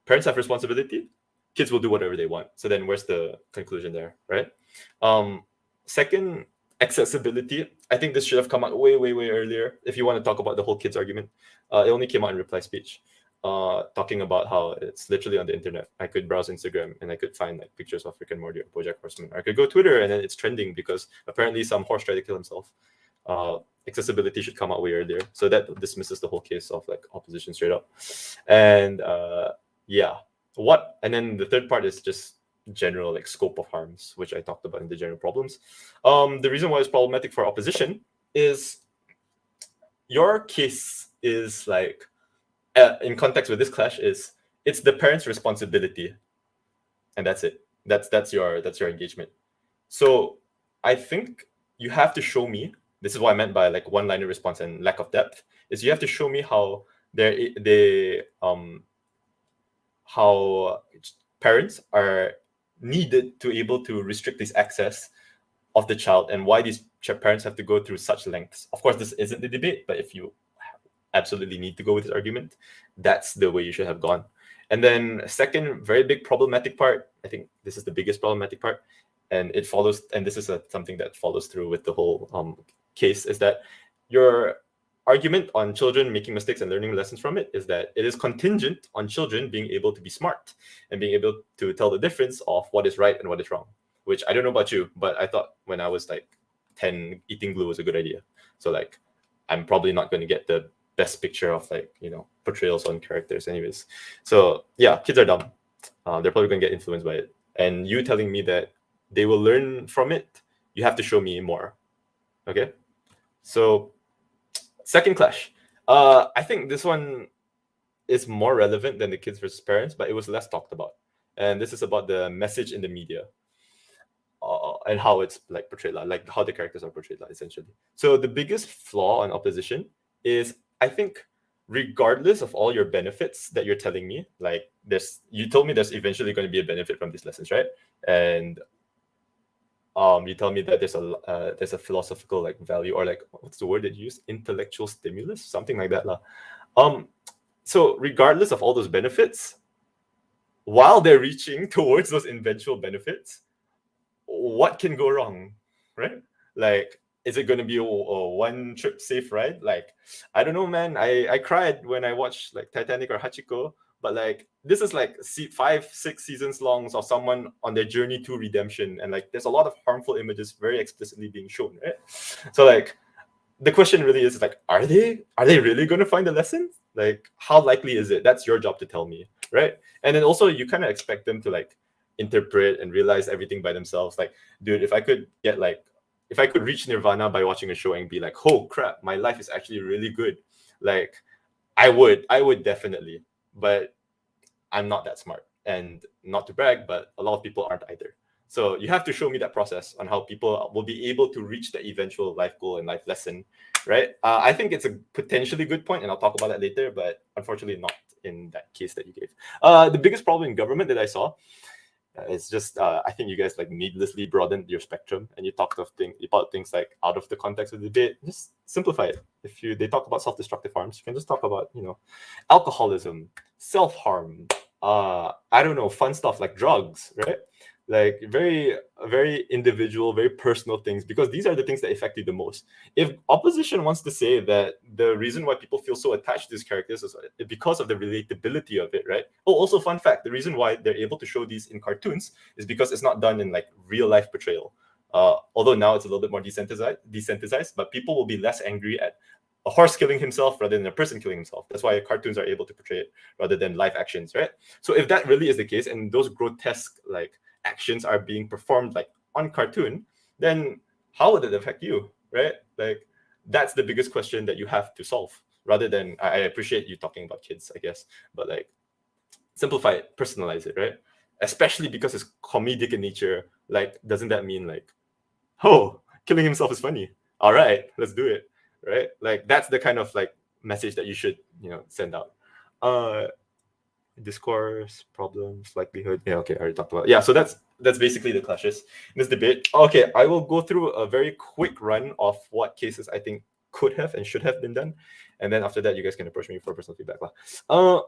parents have responsibility, kids will do whatever they want. So then where's the conclusion there, right? Second, accessibility. I think this should have come out way earlier if you want to talk about the whole kids argument. It only came out in reply speech, talking about how it's literally on the internet. I could browse Instagram and I could find like pictures of Rick and Morty or BoJack Horseman. I could go Twitter and then it's trending because apparently some horse tried to kill himself. Accessibility should come out way earlier. So that dismisses the whole case of like opposition straight up. And and then the third part is just general like scope of harms, which I talked about in the general problems. The reason why it's problematic for opposition is your case is like in context with this clash is it's the parents' responsibility, and that's it. That's your engagement. So I think you have to show me. This is what I meant by like one-liner response and lack of depth. Is you have to show me how how parents are needed to able to restrict this access of the child, and why these parents have to go through such lengths. Of course, this isn't the debate, but if you absolutely need to go with this argument, that's the way you should have gone. And then second, very big problematic part, I think this is the biggest problematic part, and it follows, and this is something that follows through with the whole case, is that your argument on children making mistakes and learning lessons from it is that it is contingent on children being able to be smart and being able to tell the difference of what is right and what is wrong, which I don't know about you, but I thought when I was like 10, eating glue was a good idea. So like, I'm probably not going to get the best picture of like, portrayals on characters anyways. So yeah, kids are dumb. They're probably going to get influenced by it. And you telling me that they will learn from it, you have to show me more. Okay? So second clash. I think this one is more relevant than the kids versus parents, but it was less talked about. And this is about the message in the media. And how it's like portrayed, like how the characters are portrayed, essentially. So the biggest flaw on opposition is, I think, regardless of all your benefits that you're telling me, like you told me there's eventually going to be a benefit from these lessons, right? And you tell me that there's a philosophical like value, or like, what's the word that you use? Intellectual stimulus, something like that, lah. So regardless of all those benefits, while they're reaching towards those eventual benefits, what can go wrong, right? Like, is it going to be a one trip safe ride? Like, I don't know, man. I cried when I watched like Titanic or Hachiko, but like this is like 5-6 seasons long of someone on their journey to redemption, and like there's a lot of harmful images very explicitly being shown, right? So like the question really is like, are they really going to find the lesson? Like, how likely is it? That's your job to tell me, right? And then also you kind of expect them to like interpret and realize everything by themselves. Like, dude, if I could reach nirvana by watching a show and be like, oh crap, my life is actually really good, like I would definitely, but I'm not that smart. And not to brag, but a lot of people aren't either. So you have to show me that process on how people will be able to reach the eventual life goal and life lesson, right? I think it's a potentially good point, and I'll talk about that later, but unfortunately not in that case that you gave. The biggest problem in government that I saw, it's just I think you guys like needlessly broadened your spectrum, and you talked about things like out of the context of the debate. Just simplify it. If they talk about self-destructive harms, you can just talk about alcoholism, self-harm, I don't know, fun stuff like drugs, right? Like very, very individual, very personal things, because these are the things that affect you the most. If opposition wants to say that the reason why people feel so attached to these characters is because of the relatability of it, right? Oh, also fun fact, the reason why they're able to show these in cartoons is because it's not done in like real life portrayal. Although now it's a little bit more desensitized, but people will be less angry at a horse killing himself rather than a person killing himself. That's why cartoons are able to portray it rather than live actions, right? So if that really is the case, and those grotesque like actions are being performed like on cartoon, then how would it affect you, right? Like, that's the biggest question that you have to solve, rather than I appreciate you talking about kids, I guess, but like simplify it, personalize it, right? Especially because it's comedic in nature. Like, doesn't that mean like, oh, killing himself is funny, all right, let's do it, right? Like, that's the kind of like message that you should send out. Discourse, problems, likelihood. Yeah, okay, I already talked about it. Yeah, so that's basically the clashes in this debate. Okay, I will go through a very quick run of what cases I think could have and should have been done, and then after that, you guys can approach me for personal feedback.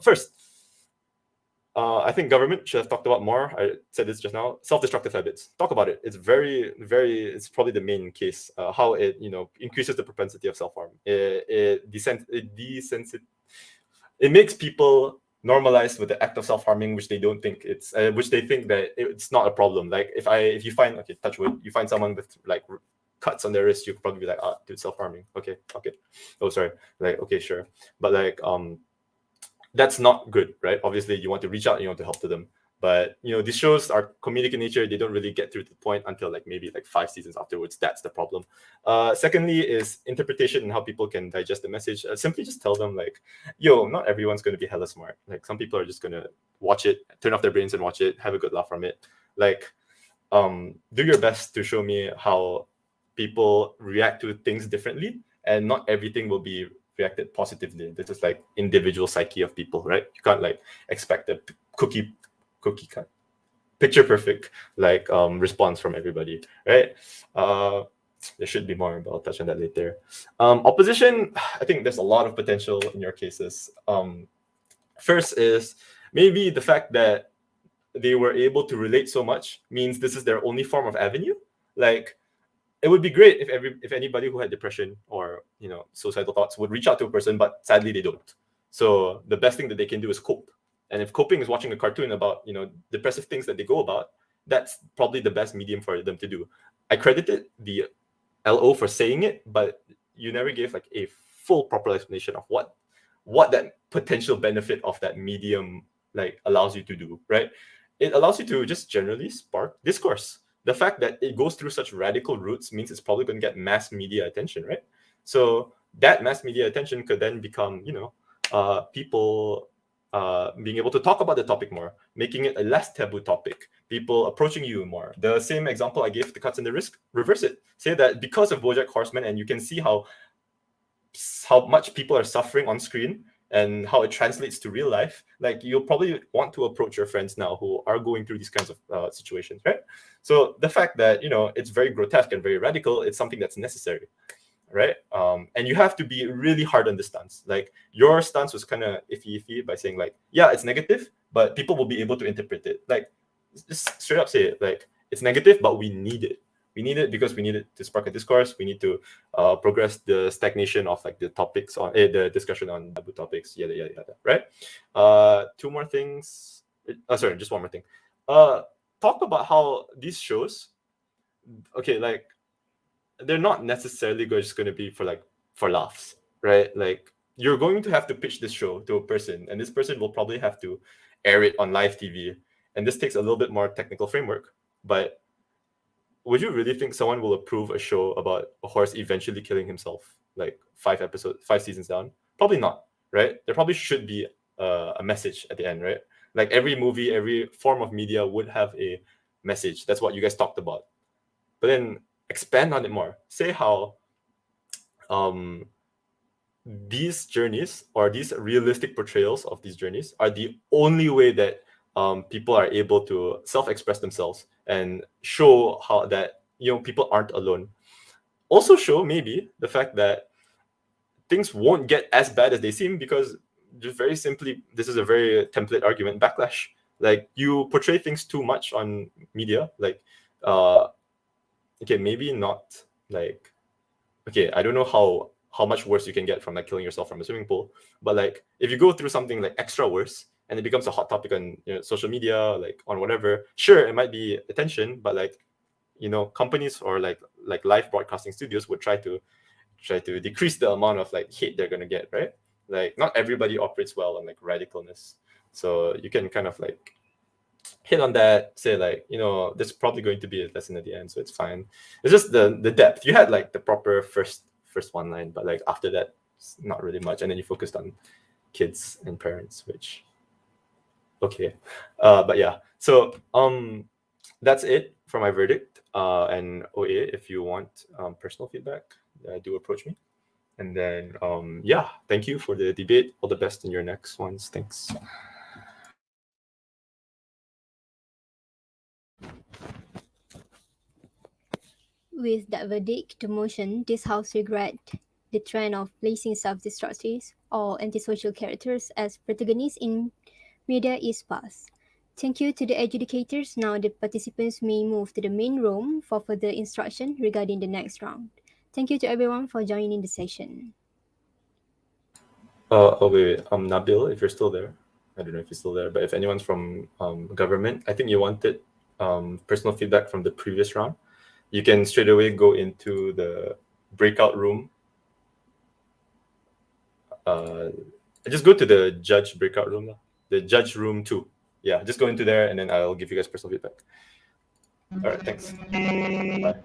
First, I think government should have talked about more. I said this just now. Self-destructive habits. Talk about it. It's very, very. It's probably the main case. How it increases the propensity of self-harm. It makes people normalized with the act of self-harming, which they don't think it's, which they think that it's not a problem. Like if you find, okay, touch wood, you find someone with like cuts on their wrist, you could probably be like, dude, self-harming. Okay, okay. Oh, sorry. Like, okay, sure. But like, that's not good, right? Obviously, you want to reach out and you want to help to them. But these shows are comedic in nature. They don't really get through to the point until like maybe like 5 seasons afterwards. That's the problem. Secondly is interpretation and how people can digest the message. Simply just tell them like, yo, not everyone's going to be hella smart. Like, some people are just going to watch it, turn off their brains and watch it, have a good laugh from it. Like, do your best to show me how people react to things differently, and not everything will be reacted positively. This is like individual psyche of people, right? You can't like expect a cookie cut, picture perfect like response from everybody, right? There should be more, but I'll touch on that later. Opposition, I think there's a lot of potential in your cases. First is maybe the fact that they were able to relate so much means this is their only form of avenue. Like, it would be great if anybody who had depression or suicidal thoughts would reach out to a person, but sadly they don't. So the best thing that they can do is cope. And if coping is watching a cartoon about depressive things that they go about, that's probably the best medium for them to do. I credited the LO for saying it, but you never gave like a full proper explanation of what that potential benefit of that medium like allows you to do, right? It allows you to just generally spark discourse. The fact that it goes through such radical routes means it's probably going to get mass media attention, right? So that mass media attention could then become, people being able to talk about the topic more, making it a less taboo topic, people approaching you more. The same example I gave the cuts and the risk, reverse it. Say that because of BoJack Horseman, and you can see how much people are suffering on screen and how it translates to real life, like you'll probably want to approach your friends now who are going through these kinds of situations, right? So the fact that, it's very grotesque and very radical, it's something that's necessary, right? And you have to be really hard on the stance. Like your stance was kind of iffy by saying like, yeah, it's negative, but people will be able to interpret it. Like, just straight up say it, like, it's negative, but we need it. We need it because we need it to spark a discourse. We need to progress the stagnation of like the topics on the discussion on taboo topics, yada yada yada. Right? Two more things. Sorry, just one more thing. Talk about how these shows, okay, like they're not necessarily just going to be for laughs, right? Like you're going to have to pitch this show to a person, and this person will probably have to air it on live TV, and this takes a little bit more technical framework, but would you really think someone will approve a show about a horse eventually killing himself, like 5 seasons down? Probably not, right? There probably should be a message at the end, right? Like every movie, every form of media would have a message. That's what you guys talked about. But then expand on it more. Say how these journeys or these realistic portrayals of these journeys are the only way that people are able to self-express themselves and show how that people aren't alone. Also show maybe the fact that things won't get as bad as they seem, because just very simply, this is a very template argument, backlash. Like you portray things too much on media, like okay, maybe not like, okay, I don't know how much worse you can get from like killing yourself from a swimming pool, but like if you go through something like extra worse and it becomes a hot topic on social media, like on whatever, sure, it might be attention, but like companies or like live broadcasting studios would try to decrease the amount of like hate they're gonna get, right? Like not everybody operates well on like radicalness, so you can kind of like hit on that, say like there's probably going to be a lesson at the end, so it's fine. It's just the depth. You had like the proper first one line, but like after that it's not really much, and then you focused on kids and parents, which okay, but yeah, so that's it for my verdict. And OA, if you want personal feedback, do approach me. And then yeah, thank you for the debate. All the best in your next ones. Thanks. With that verdict, the motion, this House regret the trend of placing self-destructive or antisocial characters as protagonists in media is passed. Thank you to the adjudicators. Now the participants may move to the main room for further instruction regarding the next round. Thank you to everyone for joining the session. Oh wait, Nabil, if you're still there, I don't know if you're still there, but if anyone's from government, I think you wanted personal feedback from the previous round. You can straight away go into the breakout room. Just go to the judge breakout room, the judge room 2. Yeah, just go into there, and then I'll give you guys personal feedback. All right, thanks. Bye.